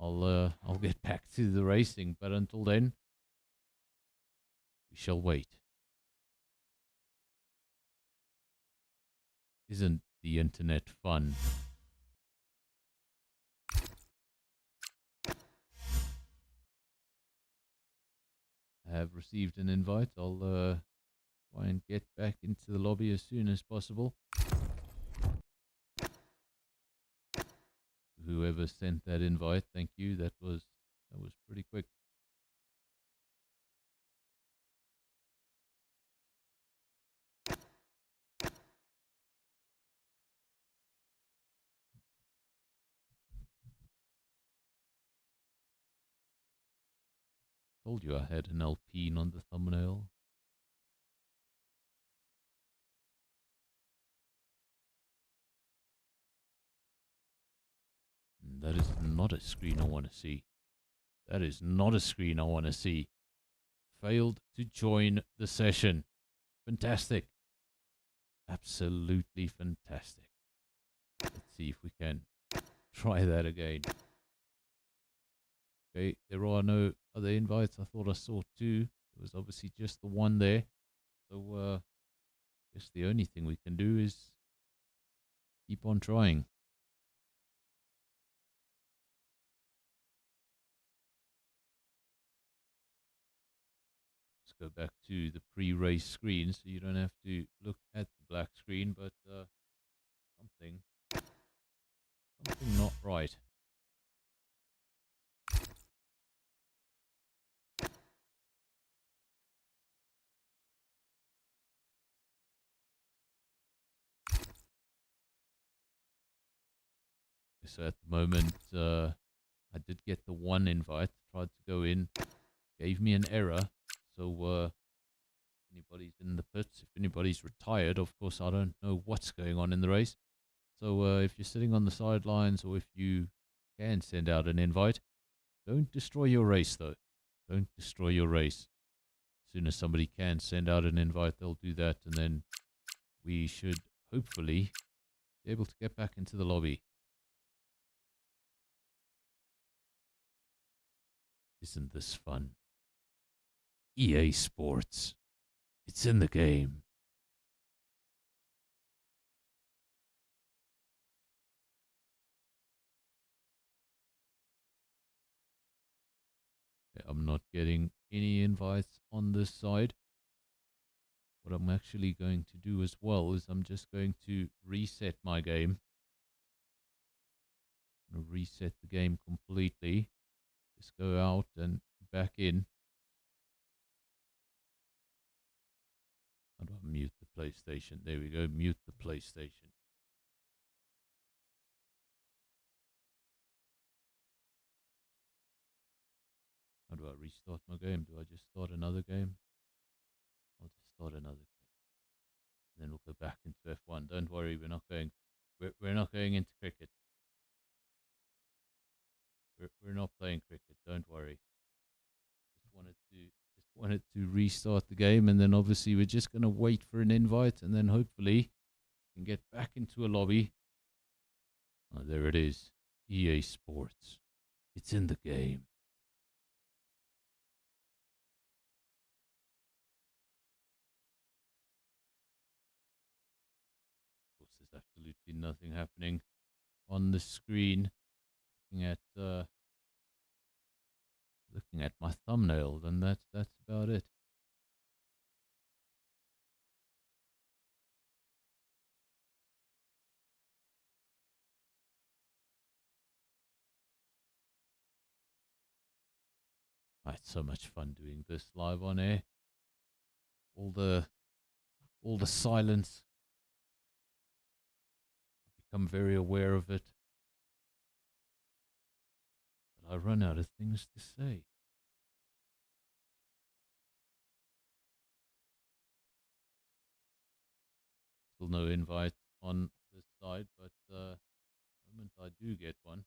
I'll get back to the racing, but until then, we shall wait. Isn't the internet fun? I have received an invite. I'll try and get back into the lobby as soon as possible. Whoever sent that invite, thank you. That was pretty quick. told you I had an Alpine on the thumbnail. That is not a screen I want to see. That is not a screen I want to see. Failed to join the session. Fantastic. Absolutely fantastic. Let's see if we can try that again. Okay, there are no other invites. I thought I saw two. There was obviously just the one there. So, I guess the only thing we can do is keep on trying. Let's go back to the pre-race screen so you don't have to look at the black screen, but something not right. So at the moment, I did get the one invite, tried to go in, gave me an error. So if anybody's in the pits, if anybody's retired, of course I don't know what's going on in the race. So if you're sitting on the sidelines, or if you can send out an invite, don't destroy your race though. Don't destroy your race. As soon as somebody can send out an invite, they'll do that, and then we should hopefully be able to get back into the lobby. Isn't this fun? EA Sports. It's in the game. I'm not getting any invites on this side. What I'm actually going to do as well is I'm just going to reset my game. I'm going to reset the game completely. Just go out and back in. How do I mute the PlayStation? There we go, mute the PlayStation. How do I restart my game? Do I just start another game? I'll just start another game. And then we'll go back into F1. Don't worry, we're not going into cricket. We're not playing cricket, don't worry. Just wanted to restart the game, and then obviously we're just gonna wait for an invite, and then hopefully we can get back into a lobby. Oh, there it is. EA Sports. It's in the game. Of course, there's absolutely nothing happening on the screen. Looking at my thumbnail, then that's about it. I had so much fun doing this live on air. All the silence. I've become very aware of it. But I run out of things to say. Still no invite on this side, but the moment I do get one,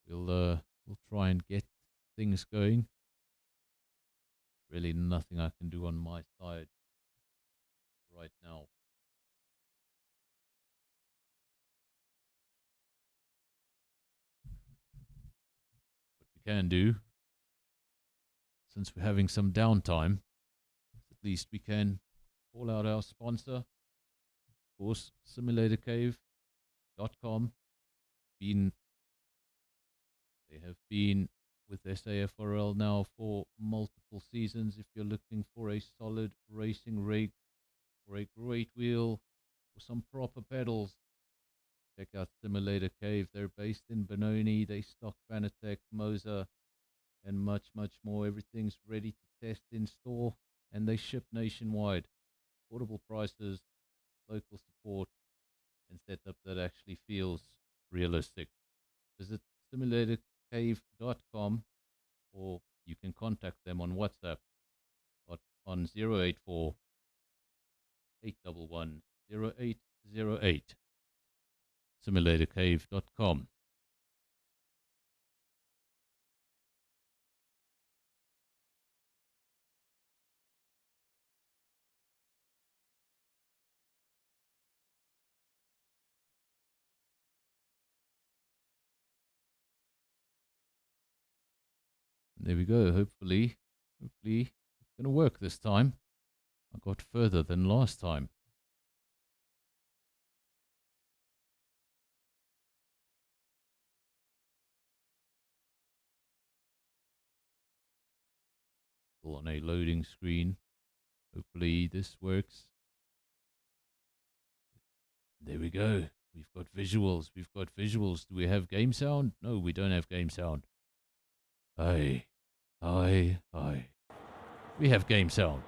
we'll try and get things going. Really nothing I can do on my side right now. What we can do, since we're having some downtime, at least we can call out our sponsor, of course, simulatorcave.com. They have been with SAFRL now for multiple seasons. If you're looking for a solid racing rig, or a great wheel, or some proper pedals, check out Simulator Cave. They're based in Benoni. They stock Fanatec, Moser, and much, much more. Everything's ready to test in store, and they ship nationwide. Affordable prices, local support, and setup that actually feels realistic. Visit simulatorcave.com, or you can contact simulatorcave.com. There we go. Hopefully it's going to work this time. I got further than last time. Still on a loading screen. Hopefully this works. There we go. We've got visuals. We've got visuals. Do we have game sound? No, we don't have game sound. Aye. Aye. Aye. We have game sound.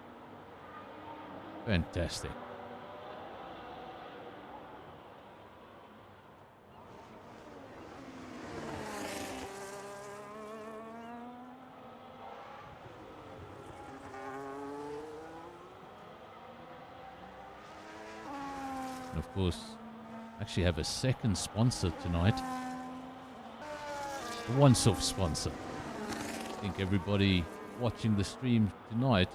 Fantastic. And of course, actually have a second sponsor tonight. A once-off sponsor. I think everybody watching the stream tonight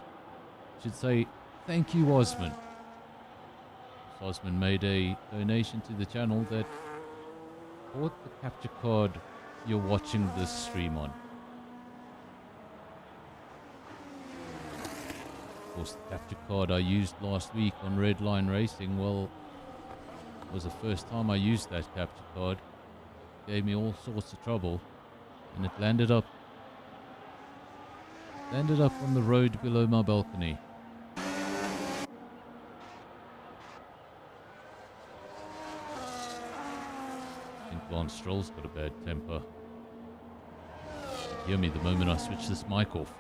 should say thank you, Osman. Osman made a donation to the channel that bought the capture card you're watching this stream on. Of course, the capture card I used last week on Red Line Racing, well, it was the first time I used that capture card. It gave me all sorts of trouble, and it landed up on the road below my balcony. I think Lance Stroll's got a bad temper. You can hear me the moment I switch this mic off.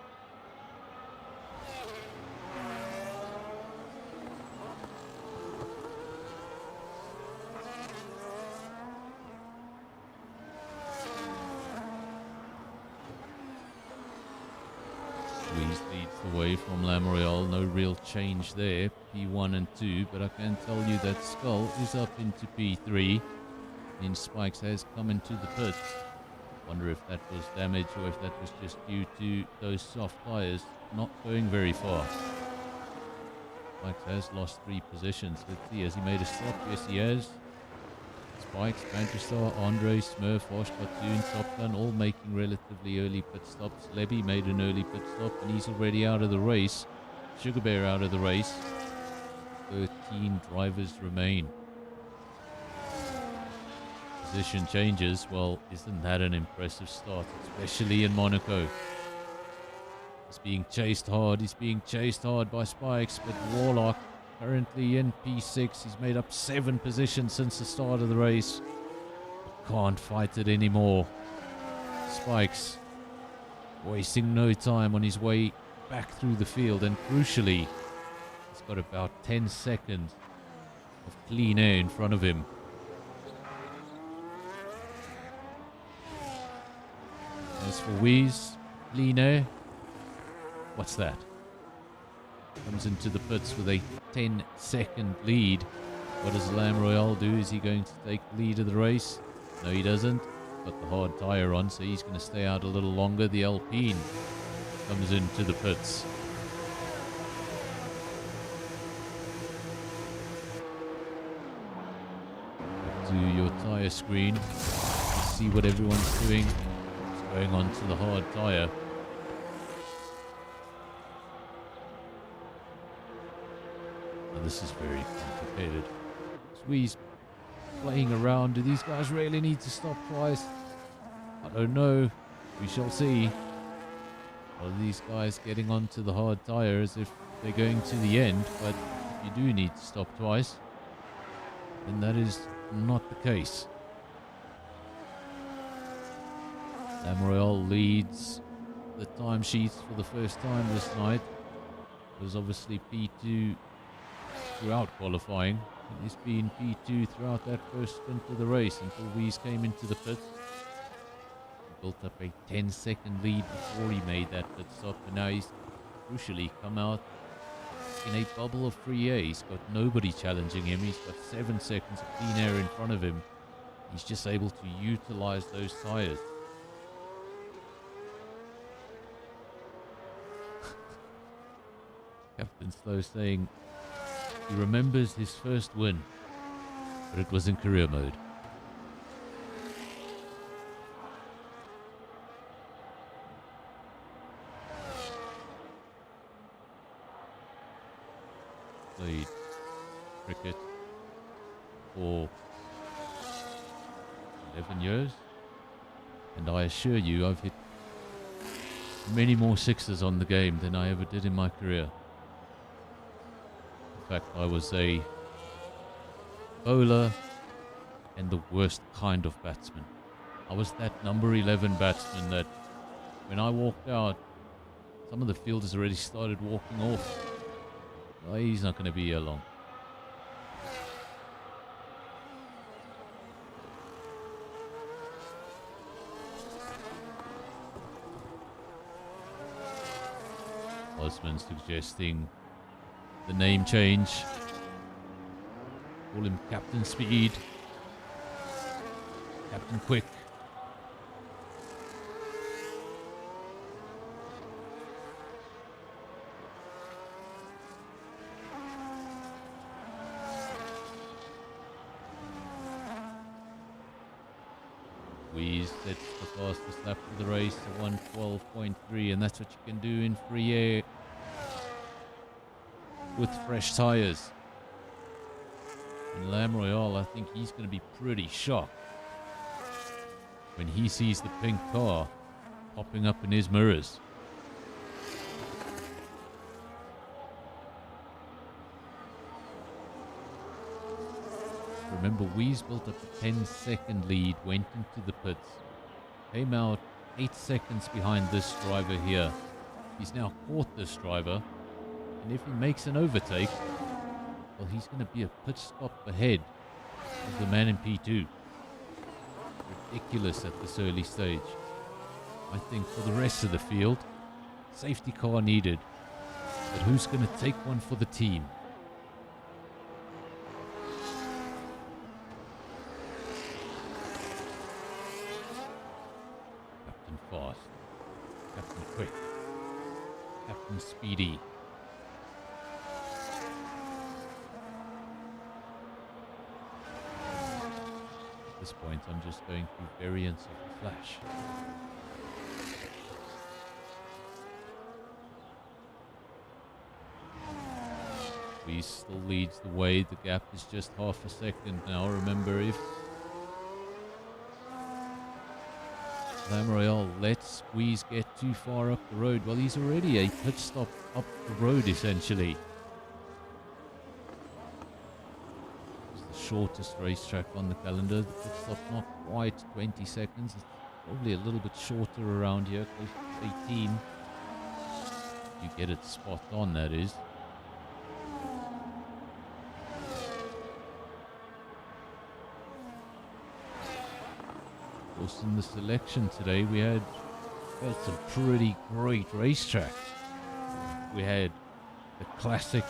From Lamorial, no real change there, P1 and 2, but I can tell you that Skull is up into P3, and Spikes has come into the pit. Wonder if that was damage or if that was just due to those soft tyres not going very far. Spikes has lost 3 positions. Let's see, has he made a stop? Yes, he has. Spikes, Manchester, Andre, Smurf, Wash, Platoon, Top Gun, all making relatively early pit stops. Lebby made an early pit stop and he's already out of the race. Sugar Bear out of the race. 13 drivers remain. Position changes. Well, isn't that an impressive start, especially in Monaco? He's being chased hard. He's being chased hard by Spikes, but Warlock currently in P6. He's made up 7 positions since the start of the race. Can't fight it anymore. Spikes wasting no time on his way back through the field, and crucially, he's got about 10 seconds of clean air in front of him. As for Wheeze, clean air, what's that? Comes into the pits with a 10-second lead. What does Lam Royale do? Is he going to take the lead of the race? No, he doesn't. Got the hard tyre on, so he's going to stay out a little longer. The Alpine comes into the pits. Back to your tyre screen. You see what everyone's doing. It's going on to the hard tyre. This is very complicated. Squeeze playing around. Do these guys really need to stop twice? I don't know. We shall see. Are these guys getting onto the hard tyre as if they're going to the end? But if you do need to stop twice, then that is not the case. Lamorial leads the timesheets for the first time this night. It was obviously P2 throughout qualifying. He's been P2 throughout that first stint of the race until Weeze came into the pit. He built up a 10-second lead before he made that pit stop, and now he's crucially come out in a bubble of free air. He's got nobody challenging him. He's got 7 seconds of clean air in front of him. He's just able to utilize those tires. Captain Slow saying he remembers his first win, but it was in career mode. Played cricket for 11 years, and I assure you I've hit many more sixes on the game than I ever did in my career. In fact, I was a bowler and the worst kind of batsman. I was that number 11 batsman that when I walked out, some of the fielders already started walking off. Oh, he's not going to be here long. Osman suggesting the name change. Call him Captain Speed. Captain Quick. Wheeze sets the fastest lap of the race at 112.3, and that's what you can do in free air with fresh tires. And Lam Royale, I think he's going to be pretty shocked when he sees the pink car popping up in his mirrors. Remember, Wheeze built up a 10-second lead, went into the pits, came out 8 seconds behind this driver here. He's now caught this driver, and if he makes an overtake, well, he's going to be a pit stop ahead of the man in P2. Ridiculous at this early stage. I think for the rest of the field, safety car needed, but who's going to take one for the team? Fast, Captain Quick, Captain Speedy. At this point, I'm just going through variants of the Flash. Wheeze still leads the way. The gap is just half a second now. Remember, if Lam Royale lets Wheeze get too far up the road, well, he's already a pit stop up the road, essentially. It's the shortest racetrack on the calendar. The pit stop not quite 20 seconds. It's probably a little bit shorter around here, close to 18. You get it spot on, that is. In the selection today, we had some pretty great racetracks. We had the classic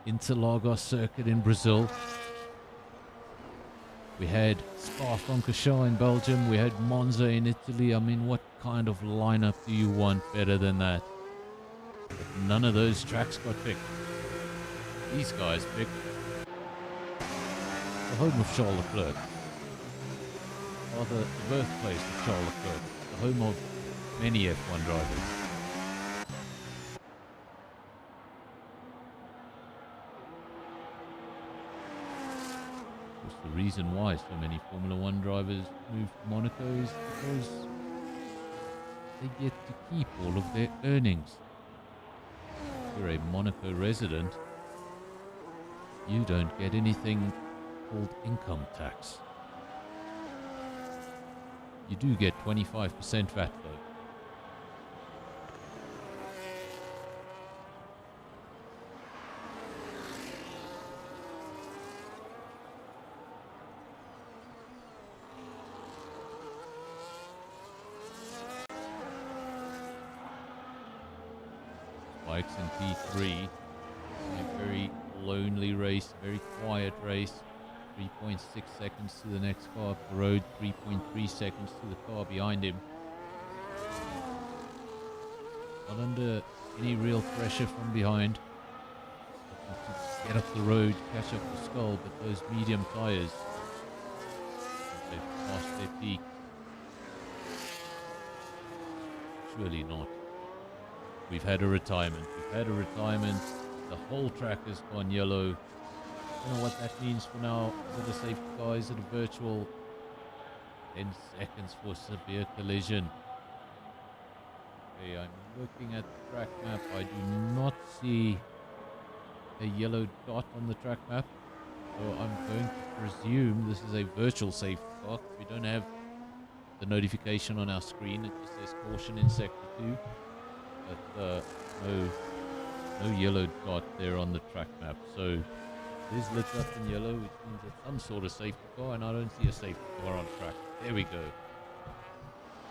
Interlagos circuit in Brazil. We had Spa-Francorchamps in Belgium. We had Monza in Italy. I mean, what kind of lineup do you want better than that? But none of those tracks got picked. These guys picked the home of Charles Leclerc. Rather, the birthplace of Charles Leclerc, the home of many F1 drivers. Of course, the reason why so many Formula One drivers move to Monaco is because they get to keep all of their earnings. If you're a Monaco resident, you don't get anything called income tax. You do get 25% VAT though. Spikes in P3. A very lonely race, very quiet race. 3.6 seconds to the next car up the road, 3.3 seconds to the car behind him. Not under any real pressure from behind. Looking to get up the road, catch up to Skull, but those medium tyres, they've passed their peak. Surely not. We've had a retirement. The whole track has gone yellow. I don't know what that means for now. Is it a safety car? Is it a virtual? 10 seconds for severe collision. Okay, I'm looking at the track map. I do not see a yellow dot on the track map. So I'm going to presume this is a virtual safety car. We don't have the notification on our screen. It just says caution in sector 2. But no yellow dot there on the track map. So it is lit up in yellow, which means it's some sort of safety car, and I don't see a safety car on track. There we go.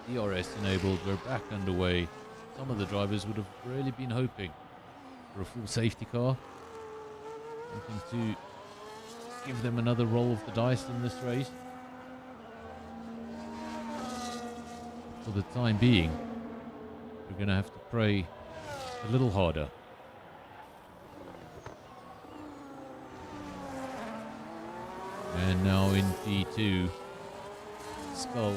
DRS enabled. We're back underway. Some of the drivers would have really been hoping for a full safety car. Something to give them another roll of the dice in this race. For the time being, we're going to have to pray a little harder. And now in P2, Skull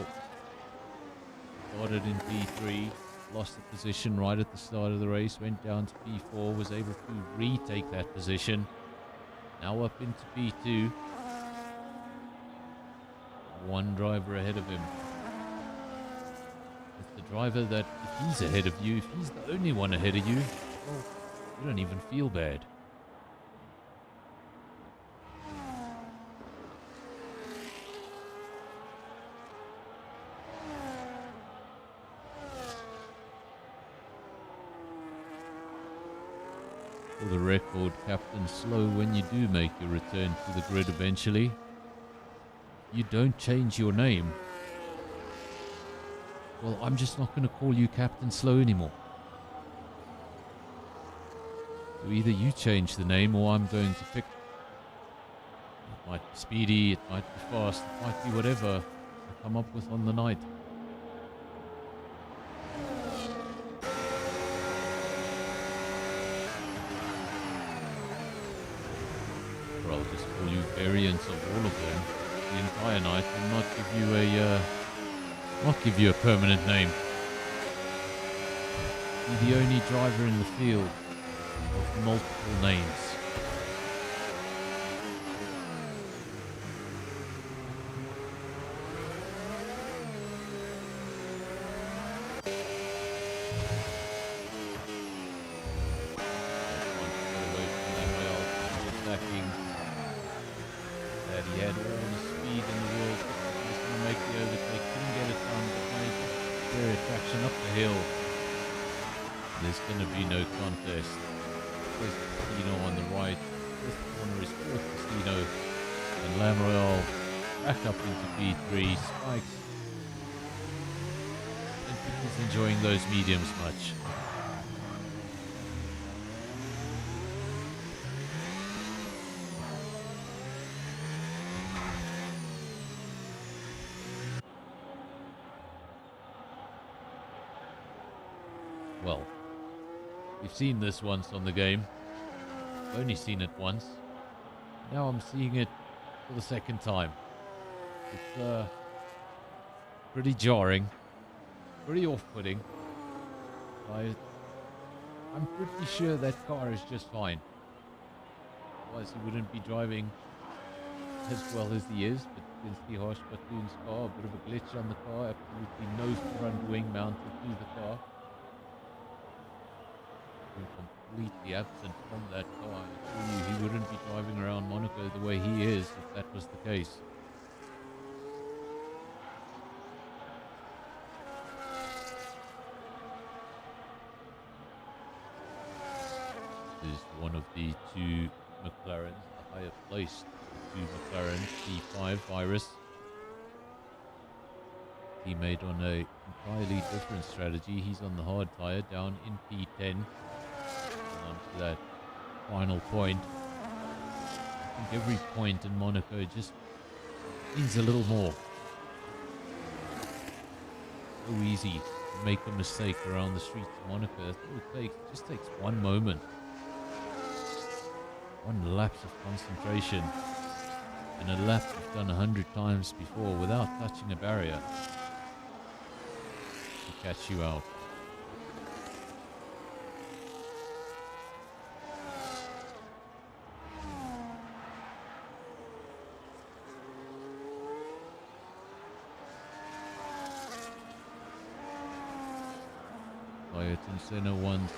started in P3, lost the position right at the start of the race, went down to P4, was able to retake that position. Now up into P2. One driver ahead of him. It's the driver that, if he's ahead of you, if he's the only one ahead of you, well, you don't even feel bad. For the record, Captain Slow, when you do make your return to the grid eventually, you don't change your name. Well, I'm just not going to call you Captain Slow anymore. So either you change the name or I'm going to pick. It might be speedy, it might be fast, it might be whatever I come up with on the night. Or I'll just call you variants of all of them the entire night and not give you a permanent name. Be the only driver in the field of multiple names. That he had all the speed in the world, he was going to make the overtake, couldn't get it done, but made superior traction up the hill. There's going to be no contest. There's Casino on the right, this corner is fourth Casino, and Lamorel back up into P3, Spikes. And people's enjoying those mediums much. Well, we've seen this once on the game. I've only seen it once. Now I'm seeing it for the second time. It's pretty jarring, pretty off-putting. I'm pretty sure that car is just fine. Otherwise he wouldn't be driving as well as he is, but you can see Harsh Batoon's car, a bit of a glitch on the car, absolutely no front wing mounted to the car. Completely absent from that car. I assure you he wouldn't be driving around Monaco the way he is if that was the case. This is one of the two McLarens, the higher placed two McLarens, P5 Iris. He made on a entirely different strategy. He's on the hard tyre down in P10. To that final point. think every point in Monaco just means a little more. So easy to make a mistake around the streets of Monaco. That's all it takes. It just takes one moment. One lapse of concentration. And a lap you've done 100 times before without touching a barrier to catch you out. Ayrton Senna once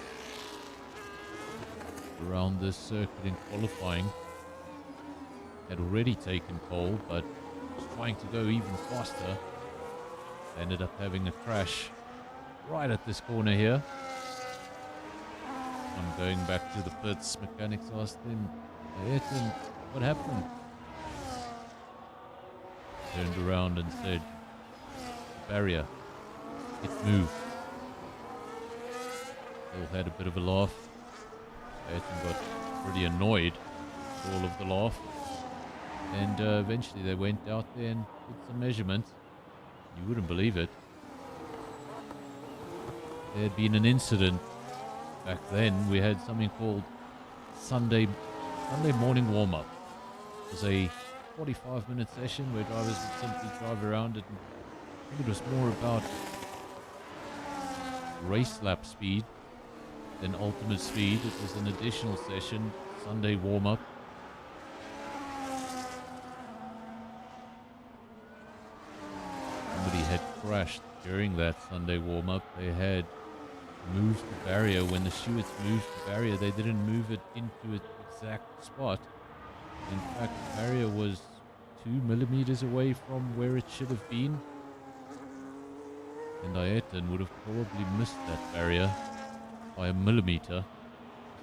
around this circuit in qualifying had already taken pole, but was trying to go even faster. Ended up having a crash right at this corner here. I'm going back to the pits. Mechanics asked him, Ayrton, what happened? Turned around and said, barrier, it moved. They all had a bit of a laugh. Ayrton got pretty annoyed with all of the laugh. And eventually they went out there and did some measurements. You wouldn't believe it. There had been an incident back then. We had something called Sunday morning warm-up. It was a 45-minute session where drivers would simply drive around it. And I think it was more about race lap speed than ultimate speed. It was an additional session, Sunday warm-up. Somebody had crashed during that Sunday warm-up. They had moved the barrier. When the stewards moved the barrier, they didn't move it into its exact spot. In fact, the barrier was 2 millimeters away from where it should have been. And Ayrton would have probably missed that barrier by a millimeter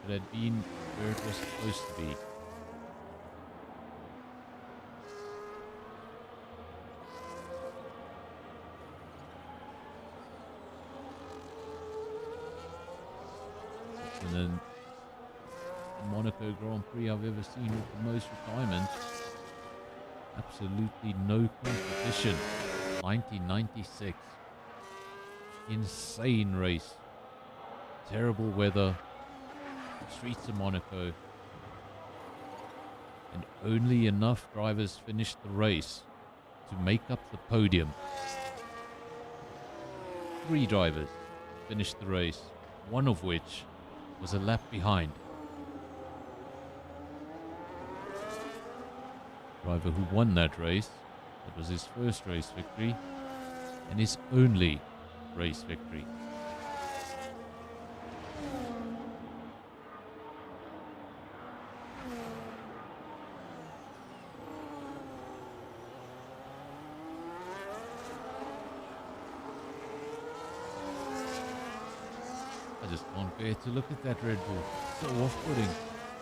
if it had been where it was supposed to be. And then the Monaco Grand Prix I've ever seen with the most retirements. Absolutely no competition. 1996. Insane race. Terrible weather. Streets of Monaco. And only enough drivers finished the race to make up the podium. 3 drivers finished the race, one of which was a lap behind. Driver who won that race, that was his first race victory and his only race victory. I just can't bear to look at that Red Bull. So off-putting.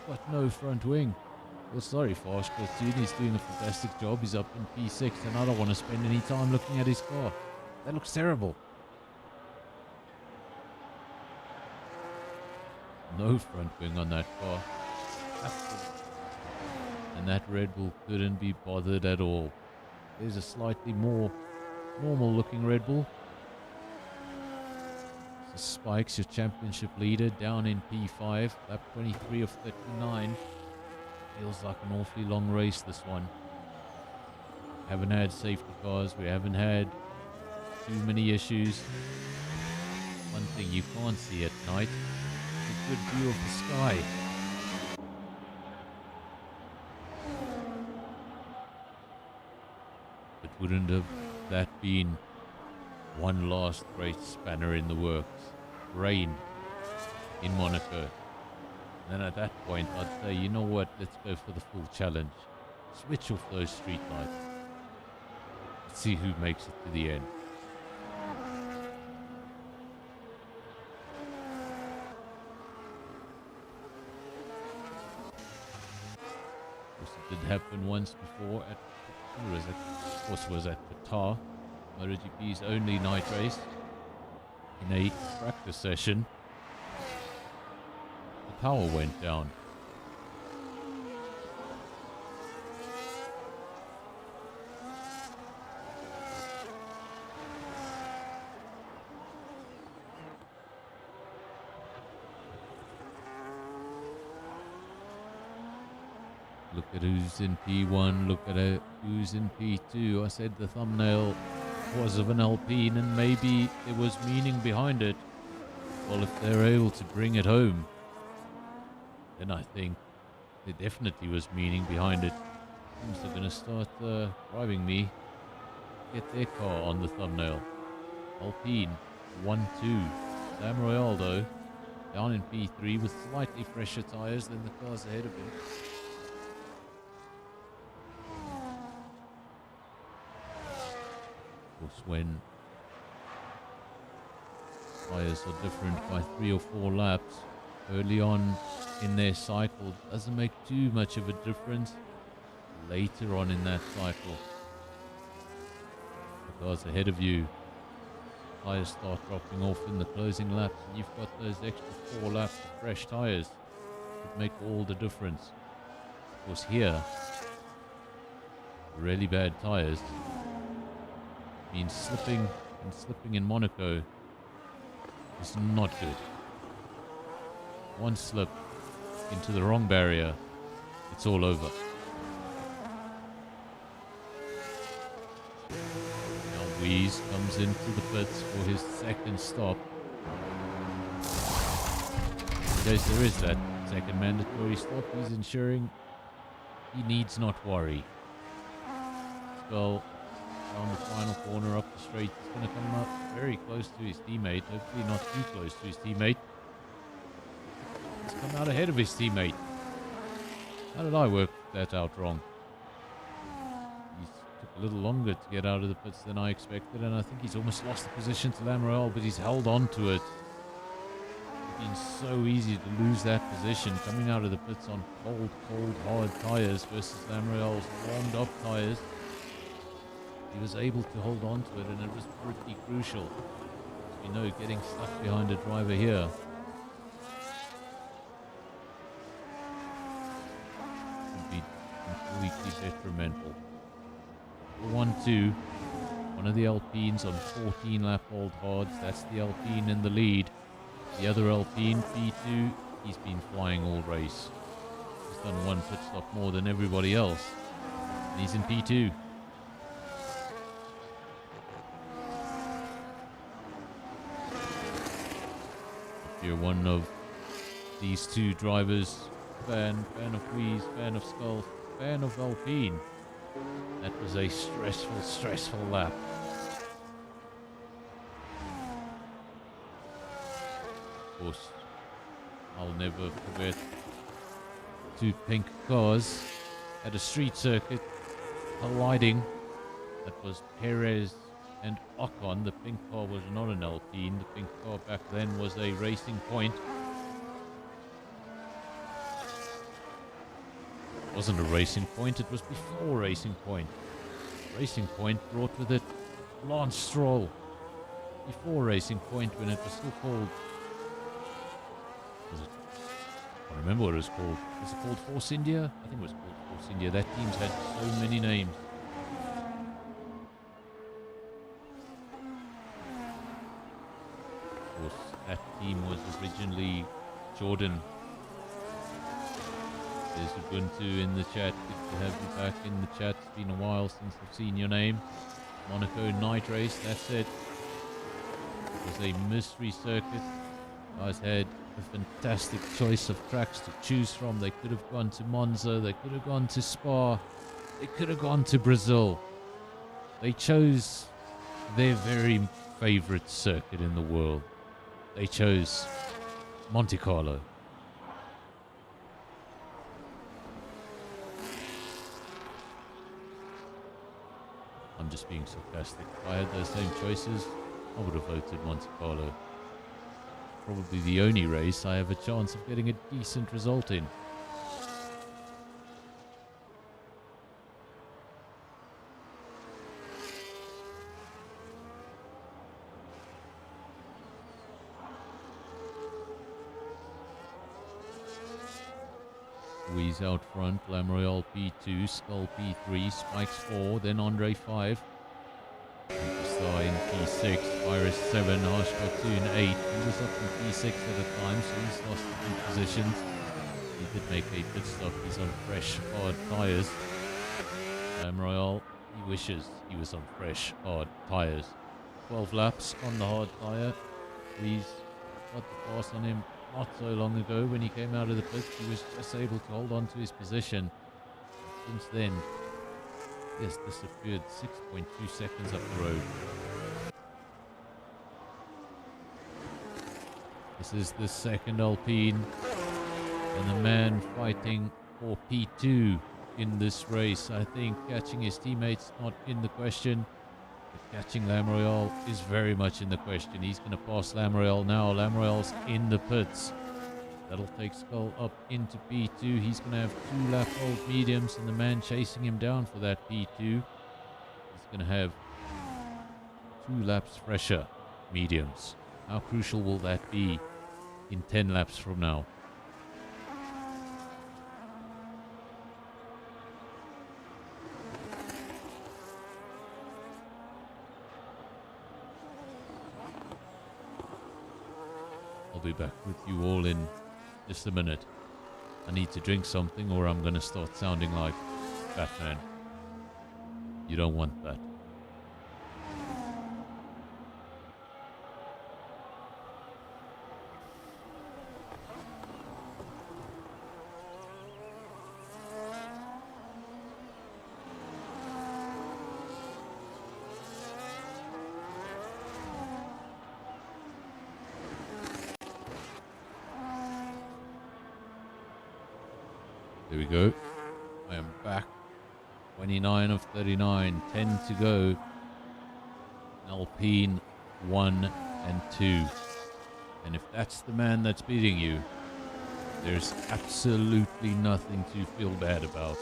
Got no front wing. Well, sorry, Fash, but he's doing a fantastic job. He's up in P6, and I don't want to spend any time looking at his car. That looks terrible. No front wing on that car. And that Red Bull couldn't be bothered at all. There's a slightly more normal looking Red Bull. So Spikes, your championship leader, down in P5, lap 23 of 39. Feels like an awfully long race, this one. Haven't had safety cars. We haven't had too many issues. One thing you can't see at night is a good view of the sky. But wouldn't have that been one last great spanner in the works? Rain in Monaco. And then at that point, I'd say, you know what, let's go for the full challenge. Switch off those street lights. Let's see who makes it to the end. Of course, it did happen once before at, of course, it was at Qatar, MotoGP's only night race, in a practice session. Power went down. Look at who's in P1, look at who's in P2. I said the thumbnail was of an Alpine and maybe there was meaning behind it. Well, if they're able to bring it home, then I think there definitely was meaning behind it. Teams are going to start driving me, get their car on the thumbnail. Alpine 1-2. Sam Royale though, down in P3 with slightly fresher tyres than the cars ahead of him. Of course, when tyres are different by 3 or 4 laps early on in their cycle, doesn't make too much of a difference. Later on in that cycle, the cars ahead of you, tyres start dropping off in the closing laps, and you've got those extra 4 laps of fresh tyres that make all the difference. Of course, here, really bad tyres means slipping, and slipping in Monaco is not good. One slip into the wrong barrier, it's all over. Now Weeze comes into the pits for his second stop. In case there is that second mandatory stop, he's ensuring he needs not worry. Skull down the final corner up the straight. He's going to come up very close to his teammate. Hopefully not too close to his teammate. He's come out ahead of his teammate. How did I work that out wrong? He took a little longer to get out of the pits than I expected, and I think he's almost lost the position to Lamorel, but he's held on to it. It's been so easy to lose that position coming out of the pits on cold, hard tyres versus Lamorel's warmed up tyres. He was able to hold on to it, and it was pretty crucial. As we know, getting stuck behind a driver here could be completely detrimental. 1-2, one of the Alpines on 14 lap old hards. That's the Alpine in the lead. The other Alpine, P2, he's been flying all race. He's done one pit stop more than everybody else, and he's in P2. If you're one of these two drivers, fan of Weeze, fan of Skull, fan of Alpine, that was a stressful lap. Of course, I'll never forget two pink cars at a street circuit colliding. That was Perez and Ocon. The pink car was not an Alpine. The pink car back then was a Racing Point. It wasn't a Racing Point, it was before Racing Point. Racing Point brought with it Lance Stroll. Before Racing Point, when it was still called... I don't remember what it was called. Was it called Force India? I think it was called Force India. That team's had so many names. Of course, that team was originally Jordan. There's Ubuntu in the chat. Good to have you back in the chat. It's been a while since I've seen your name. Monaco night race, that's it. It was a mystery circuit. Guys had a fantastic choice of tracks to choose from. They could have gone to Monza, they could have gone to Spa, they could have gone to Brazil. They chose their very favorite circuit in the world. They chose Monte Carlo. I'm just being sarcastic. If I had those same choices, I would have voted Monte Carlo. Probably the only race I have a chance of getting a decent result in. Weeze out front, Lamorel P2, Skull P3, Spikes 4, then Andre 5. Star in P6, Iris 7, Harshka 2 and 8. He was up in P6 at a time, so he's lost a few positions. He did make a pit stop. He's on fresh, hard tyres. Royale, he wishes he was on fresh, hard tyres. 12 laps on the hard tyre. He's got the pass on him not so long ago when he came out of the pits. He was just able to hold on to his position. Since then, he has disappeared 6.2 seconds up the road. This is the second Alpine, and the man fighting for P2 in this race. I think catching his teammates not in the question, but catching Lamroyale is very much in the question. He's going to pass Lamroyale now. Lamroyale's in the pits. That'll take Skull up into P2. He's going to have 2 lap old mediums, and the man chasing him down for that P2, he's going to have 2 laps fresher mediums. How crucial will that be in 10 laps from now? I'll be back with you all in just a minute. I need to drink something or I'm gonna start sounding like Batman. You don't want that. There we go. I am back. 29 of 39. 10 to go. Alpine 1 and 2. And if that's the man that's beating you, there's absolutely nothing to feel bad about.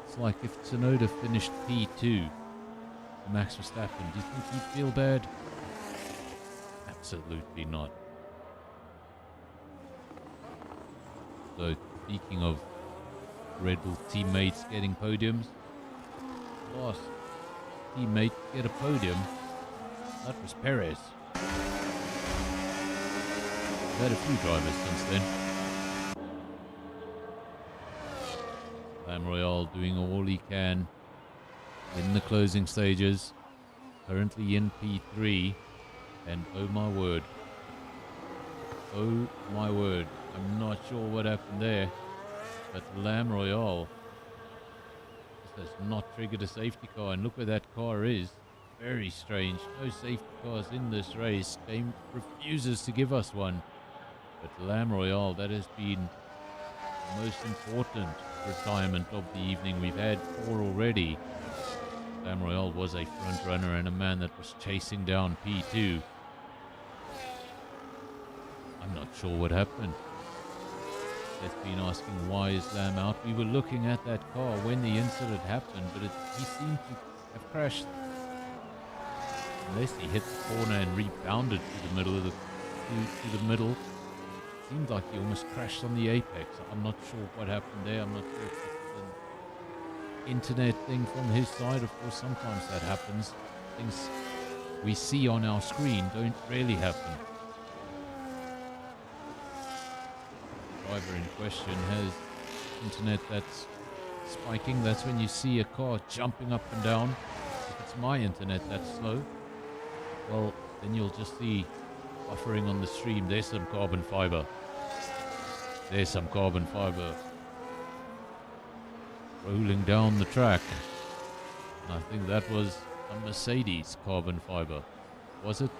It's like if Tsunoda finished P2, Max Verstappen, do you think he'd feel bad? Absolutely not. So, speaking of Red Bull teammates getting podiums, last teammate to get a podium, that was Perez. We've had a few drivers since then. Lamroyale doing all he can in the closing stages, currently in P3, and oh my word, I'm not sure what happened there, but Lamroyale has not triggered a safety car, and look where that car is. Very strange. No safety cars in this race. Game refuses to give us one, but Lamroyale, that has been the most important retirement of the evening. We've had 4 already. Lamroyale was a front runner and a man that was chasing down P2. I'm not sure what happened. They've been asking why is Lam out. We were looking at that car when the incident happened, but he seemed to have crashed. Unless he hit the corner and rebounded to the middle of the middle. Seemed like he almost crashed on the apex. I'm not sure what happened there. I'm not sure if it's an internet thing from his side. Of course, sometimes that happens. Things we see on our screen don't really happen. The driver in question has internet that's spiking. That's when you see a car jumping up and down. If it's my internet that's slow, well, then you'll just see buffering on the stream. There's some carbon fiber. There's some carbon fiber rolling down the track. And I think that was a Mercedes carbon fiber. Was it?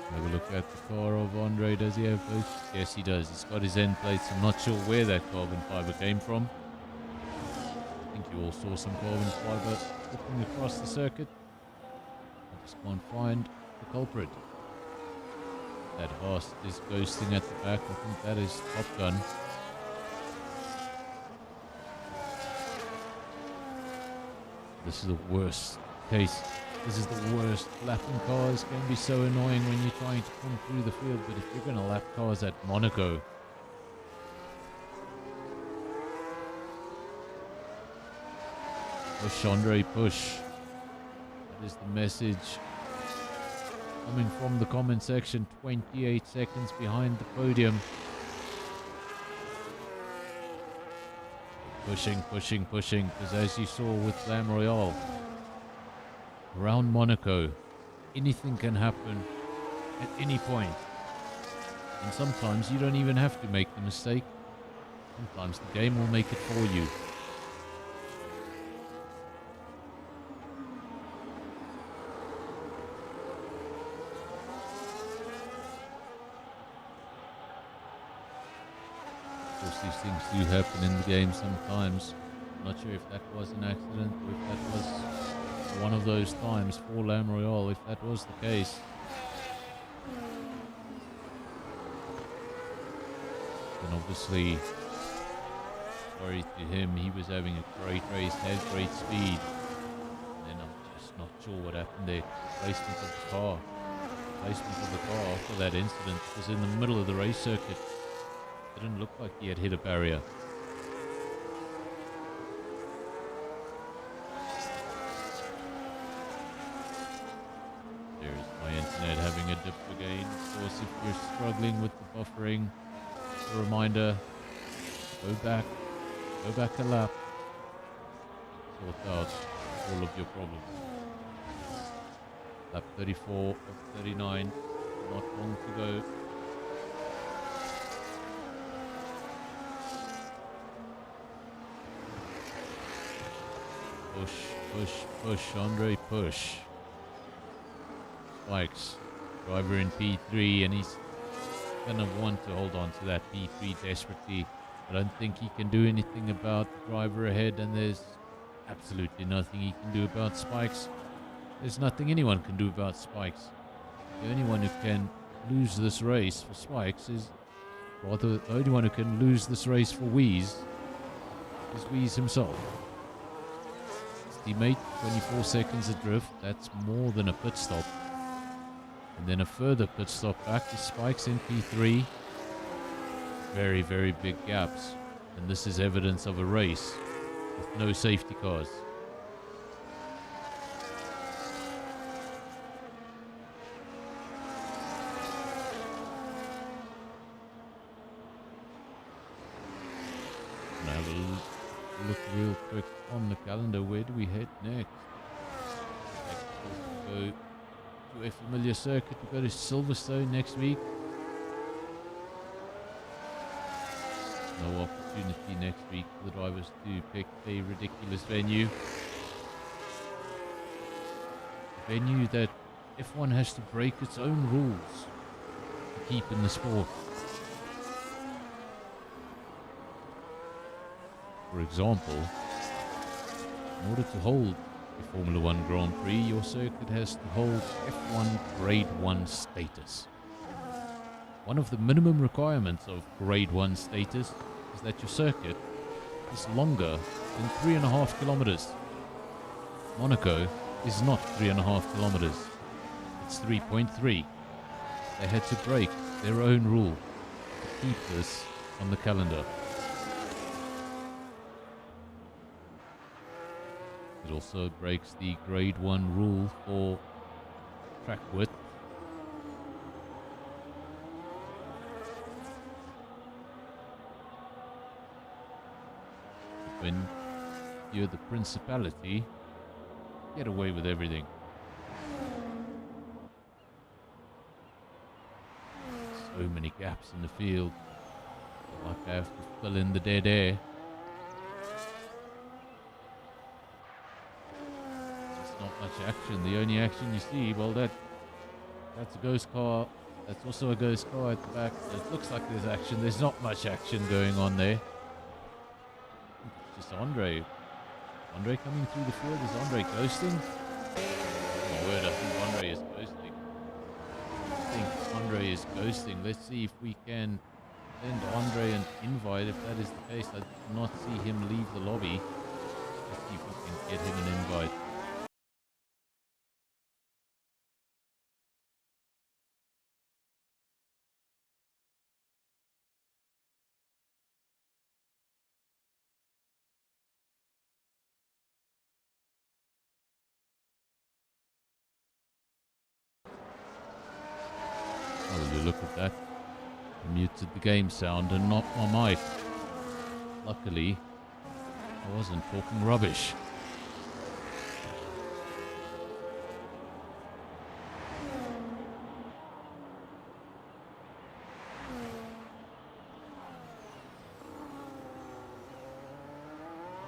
Have a look at the car of Andre. Does he have both? Yes, he does. He's got his end plates. I'm not sure where that carbon fiber came from. I think you all saw some carbon fiber flipping across the circuit. I just can't find the culprit. That Haas is ghosting at the back. I think that is Top Gun. This is the worst case. This is the worst. Lapping cars can be so annoying when you're trying to come through the field, but if you're going to lap cars at Monaco, Push, Andre, push. That is the message coming from the comment section. 28 seconds behind the podium. Pushing, pushing, pushing. Because as you saw with Glam Royale, around Monaco, anything can happen at any point. And sometimes you don't even have to make the mistake. Sometimes the game will make it for you. Of course, these things do happen in the game sometimes. I'm not sure if that was an accident or if that was one of those times for Lam Royale, if that was the case. And obviously, sorry to him, he was having a great race, had great speed. And I'm just not sure what happened there. Placement of the car. Placement of the car after that incident was in the middle of the race circuit. Didn't look like he had hit a barrier. There's my internet having a dip again. Of course, if you're struggling with the buffering, a reminder, go back a lap, sort out all of your problems. Lap 34 of 39, not long to go. Push, push, push, Andre, push. Spikes, driver in P3, and he's gonna want to hold on to that P3 desperately. I don't think he can do anything about the driver ahead, and there's absolutely nothing he can do about Spikes. There's nothing anyone can do about Spikes. The only one who can lose this race for Spikes is, rather, the only one who can lose this race for Wheeze is Wheeze himself. His teammate, 24 seconds adrift, that's more than a pit stop. And then a further pit stop back to Spikes in P3. Very, very big gaps. And this is evidence of a race with no safety cars. I'm gonna have a look real quick on the calendar. Where do we head next? Go to a familiar circuit. We go to Silverstone next week. No opportunity next week for the drivers to pick a ridiculous venue. A venue that F1 has to break its own rules to keep in the sport. For example, in order to hold a Formula 1 Grand Prix, your circuit has to hold F1 Grade 1 status. One of the minimum requirements of Grade 1 status is that your circuit is longer than 3.5 kilometers. Monaco is not 3.5 kilometers. It's 3.3. They had to break their own rule to keep this on the calendar. It also breaks the Grade 1 rule for track width. When you're the principality, get away with everything. So many gaps in the field. I feel like I have to fill in the dead air. There's not much action. The only action you see, well, that's a ghost car. That's also a ghost car at the back. It looks like there's action. There's not much action going on there. Just Andre. Andre coming through the field. Is Andre ghosting? Oh my word, I think Andre is ghosting. Is ghosting. Let's see if we can send Andre an invite. If that is the case, I did not see him leave the lobby. Let's see if we can get him an invite. will you look at that? I muted the game sound and not my mic. Luckily, I wasn't talking rubbish.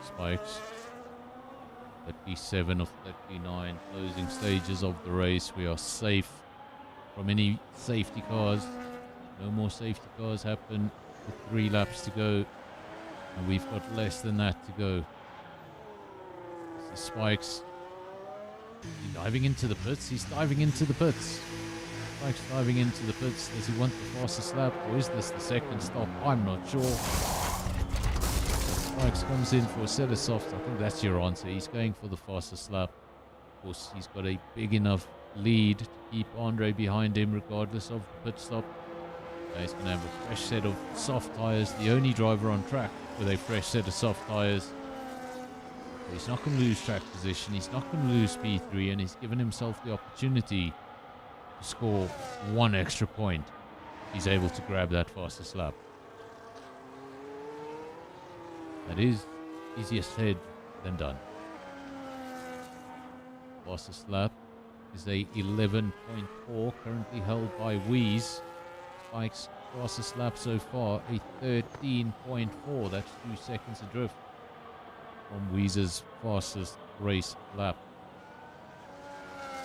Spikes. 37 of 39 closing stages of the race. We are safe from any safety cars. No more safety cars happen with 3 laps to go, and we've got less than that to go. This is Spikes. He's diving into the pits. He's diving into the pits. Spikes diving into the pits. Does he want the fastest lap, or is this the second stop? I'm not sure. Spikes comes in for a set of softs. I think that's your answer. He's going for the fastest lap. Of course, he's got a big enough lead to keep Andre behind him regardless of the pit stop. He's going to have a fresh set of soft tyres. The only driver on track with a fresh set of soft tyres. He's not going to lose track position. He's not going to lose P3, and he's given himself the opportunity to score 1 extra point. He's able to grab that fastest lap. That is easier said than done. Fastest lap is a 11.4, currently held by Wheeze. Spike's fastest lap so far, a 13.4. That's 2 seconds adrift from Wheeze's fastest race lap.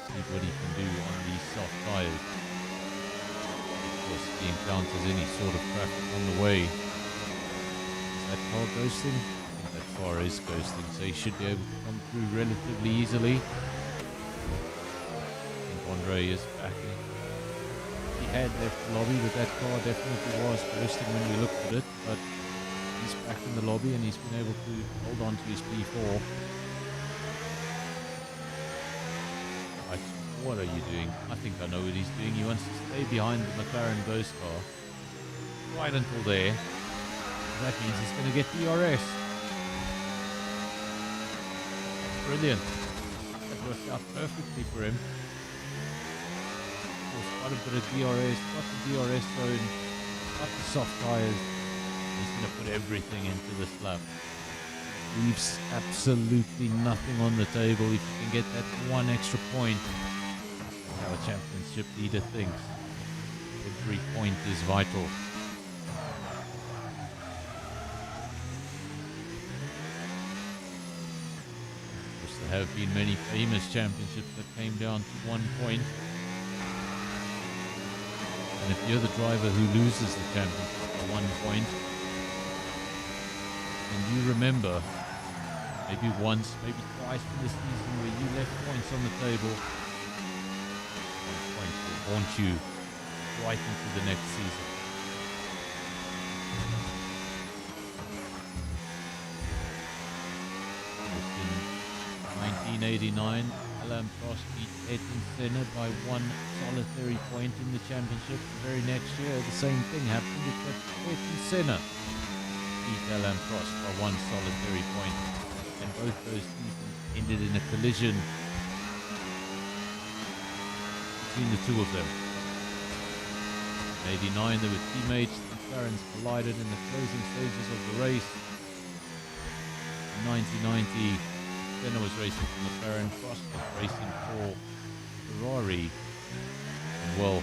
See what he can do on these soft tyres. Of course, if he encounters any sort of traffic on the way. That car ghosting? I think that car is ghosting, so he should be able to come through relatively easily. I think Andre is back in. He had left the lobby, but that car definitely was ghosting when we looked at it, but he's back in the lobby and he's been able to hold on to his P4. Right, what are you doing? I think I know what he's doing. He wants to stay behind the McLaren ghost car right until there. That means he's going to get DRS. That's brilliant. That worked out perfectly for him. Of course, quite a bit of DRS, got the DRS zone, got the soft tyres. He's going to put everything into this lap. Leaves absolutely nothing on the table. If you can get that 1 extra point, that's how a championship leader thinks. Every point is vital. There have been many famous championships that came down to 1 point. And if you're the driver who loses the championship by 1 point, and you remember maybe once, maybe twice in the season where you left points on the table, 1 point will haunt you right into the next season. 1989, Alain Prost beat Ayrton Senna by 1 solitary point in the championship. The very next year, the same thing happened, but Ayrton Senna beat Alain Prost by 1 solitary point. And both those seasons ended in a collision between the two of them. In 89, there were teammates. The McLarens collided in the closing stages of the race. In 1990, Senna was racing for McLaren, Prost was racing for Ferrari. And well,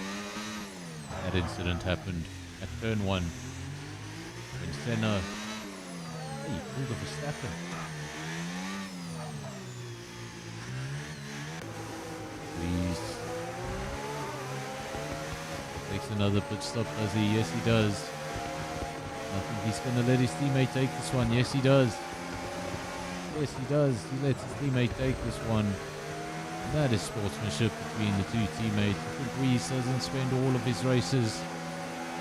that incident happened at turn 1 when Senna, hey, he pulled a Verstappen. Please. Takes another pit stop, does he? Yes, he does. I think he's going to let his teammate take this one. Yes, he does. Yes, he does. He lets his teammate take this one. And that is sportsmanship between the two teammates. I think Reese doesn't spend all of his races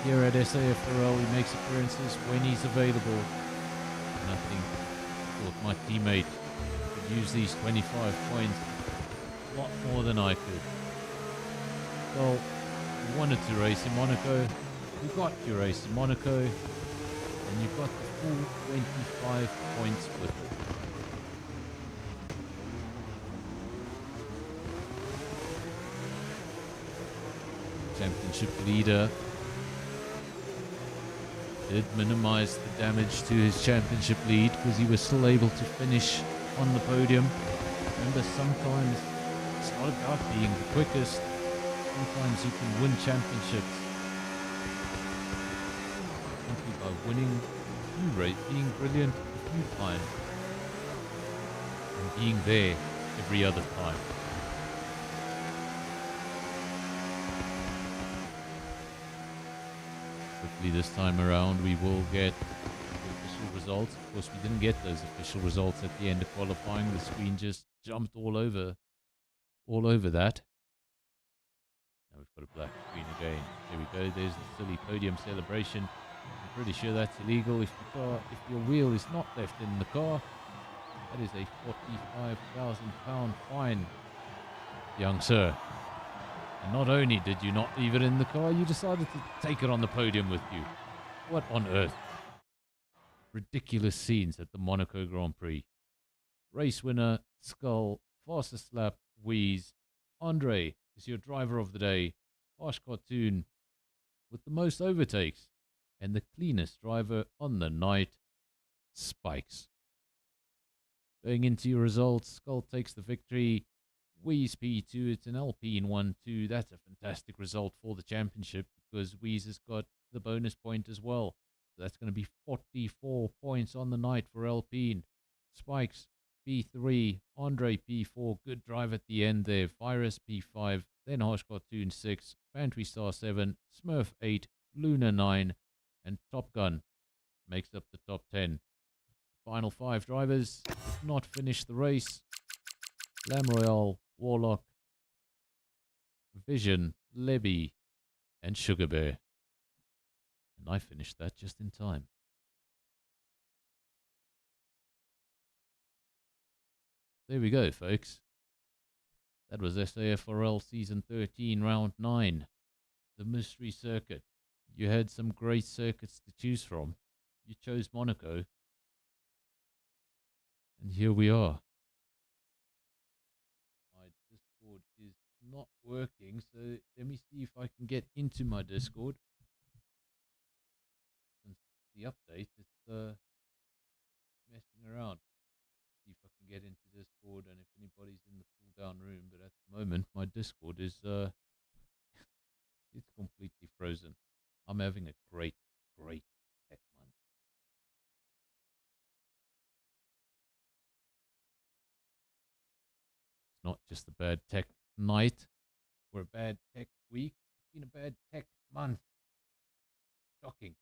here at SAFRL. He makes appearances when he's available. And I think my teammate could use these 25 points a lot more than I could. Well, you wanted to race in Monaco. You got your race in Monaco. And you got the full 25 points with it. championship leader. Did minimize the damage to his championship lead because he was still able to finish on the podium. Remember, sometimes it's not about being the quickest. Sometimes you can win championships simply by winning a few races, being brilliant a few times, and being there every other time. Hopefully this time around we will get the official results. Of course, we didn't get those official results at the end of qualifying. The screen just jumped all over that. Now we've got a black screen again. There we go. There's the silly podium celebration. I'm pretty sure that's illegal. If your wheel is not left in the car, that is a £45,000 fine, young sir. And not only did you not leave it in the car, you decided to take it on the podium with you. What on earth? Ridiculous scenes at the Monaco Grand Prix. Race winner, Skull, fastest lap, Wheeze. Andre is your driver of the day. Harsh Cartoon with the most overtakes. And the cleanest driver on the night, Spikes. Going into your results, Skull takes the victory. Wheeze P2, it's an Alpine 1-2. That's a fantastic result for the championship because Wheeze has got the bonus point as well. So that's going to be 44 points on the night for Alpine. Spikes P3, Andre P4, good drive at the end there. Virus P5, then Harsh Cartoon 6, Pantry Star 7, Smurf 8, Luna 9, and Top Gun makes up the top 10. Final 5 drivers did not finish the race. Lam Royale, Warlock, Vision, Lebby, and Sugar Bear. And I finished that just in time. There we go, folks. That was SAFRL Season 13, Round 9. The Mystery Circuit. You had some great circuits to choose from. You chose Monaco. And here we are. My Discord is not working, so let me see if I can get into my Discord. Since the update, it's messing around. See if I can get into Discord and if anybody's in the cool down room, but at the moment my Discord is it's completely frozen. I'm having a great tech month. It's not just a bad tech night or a bad tech week. It's been a bad tech month. Shocking.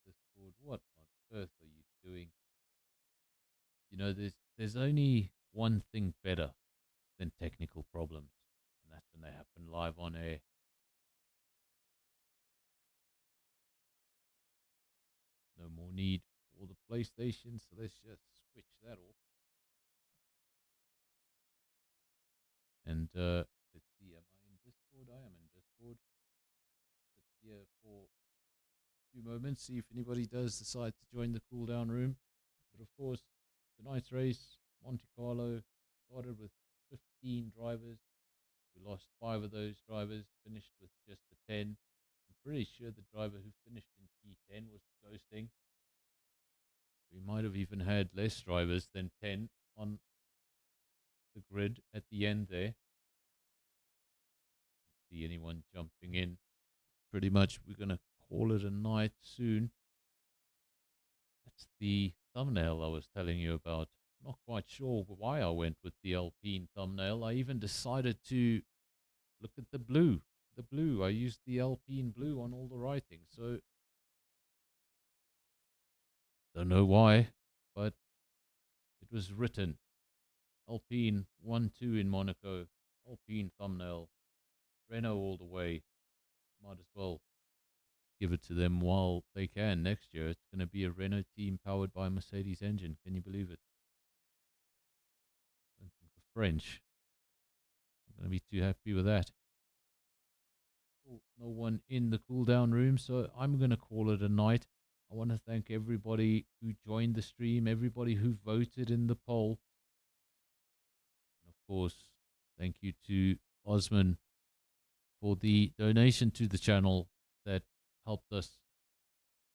Discord, what on earth are you doing? You know, there's only one thing better than technical problems, and that's when they happen live on air. No more need for the PlayStation, so let's just switch that off. And let's see, am I in Discord? I am in Discord. Sit here for a few moments, see if anybody does decide to join the cool down room. But of course, tonight's race, Monte Carlo, started with 15 drivers. We lost 5 of those drivers, finished with just a 10. I'm pretty sure the driver who finished in P10 was ghosting. We might have even had less drivers than 10 on the grid at the end there. Don't see anyone jumping in. Pretty much we're going to call it a night soon. That's the thumbnail I was telling you about. Not quite sure why I went with the Alpine thumbnail. I even decided to look at the blue. The blue. I used the Alpine blue on all the writing. So, don't know why, but it was written. Alpine 1-2 in Monaco. Alpine thumbnail. Renault all the way. Might as well give it to them while they can. Next year it's going to be a Renault team powered by a Mercedes engine. Can you believe it? I don't think the French are going to be too happy with that. No one in the cool down room, so I'm going to call it a night. I want to thank everybody who joined the stream, everybody who voted in the poll. And of course, Thank you to Osman for the donation to the channel that helped us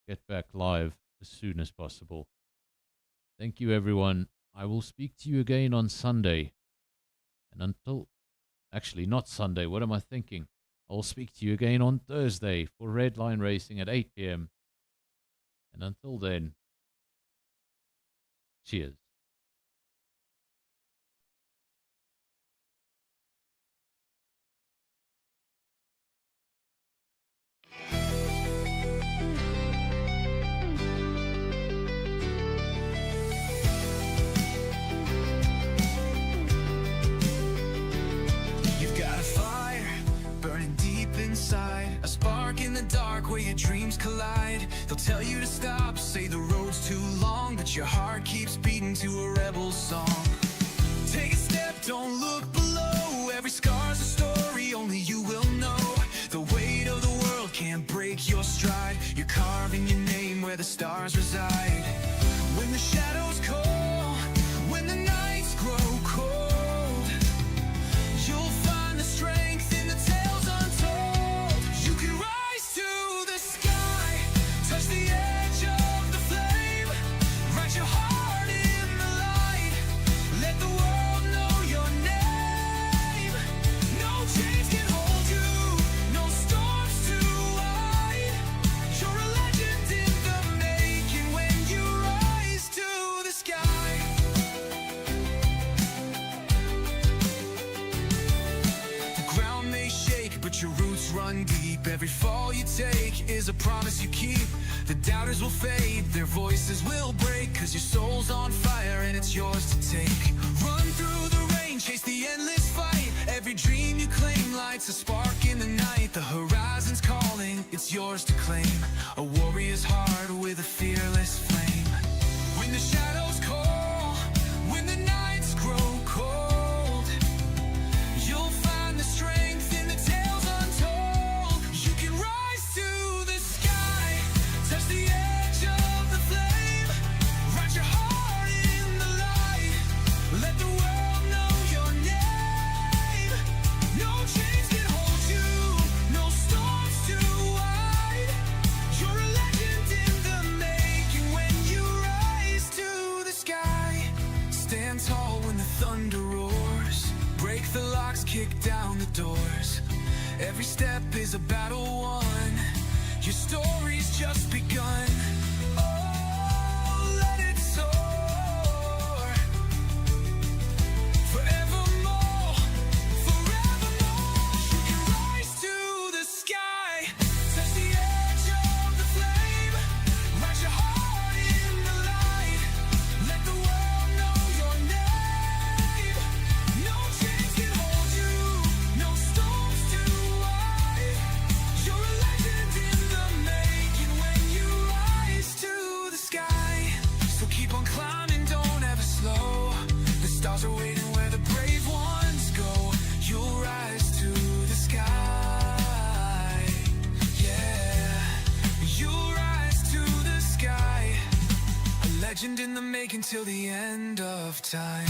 get back live as soon as possible. Thank you, everyone. I will speak to you again on Sunday. And until... Actually, not Sunday. What am I thinking? I will speak to you again on Thursday for Red Line Racing at 8 p.m. And until then, cheers. You've got a fire burning deep inside, a spark in the dark where your dreams collide. They'll tell you to stop, say the road's too long, but your heart keeps beating to a rebel song. Take a step, don't look below. Every scar's a story, only you will know. The weight of the world can't break your stride. You're carving your name where the stars reside. When the shadows call, when the nights grow cold, you'll find the strength in the tales untold. You can rise to the sky, touch the edge of the flame, write your heart in the light, let the world know your name. No chains can hold you, no storms too wide. You're a legend in the making when you rise to the sky. The ground may shake, but your roots run deep. Every fall you take is a promise you keep. The doubters will fade, their voices will break, 'cause your soul's on fire and it's yours to take. Run through the rain, chase the endless fight. Every dream you claim lights a spark in the night. The horizon's calling, it's yours to claim. A warrior's heart with a fearless flame. When the shadows call, when the nights grow cold, you'll find the strength in the tales untold. You can rise to the sky, touch the edge of the flame, write your heart in the light, let the world know your name. No chains can hold you, no storms too wide. You're a legend in the making when you rise to the sky. Stand tall when the thunder roars, break the locks, kick down the doors. Every step is a battle won, your story's just begun. Oh, let it soar, forevermore, forevermore. You can rise to the sky, touch the edge of the flame, write your heart in the light, let the world know your name. No chains can hold you, no storms too wide. You're a legend in the making when you rise to the sky. So keep on climbing, don't ever slow. The stars are waiting where the brave ones go. You'll rise to the sky. Yeah, you'll rise to the sky. A legend in the making till the end of time.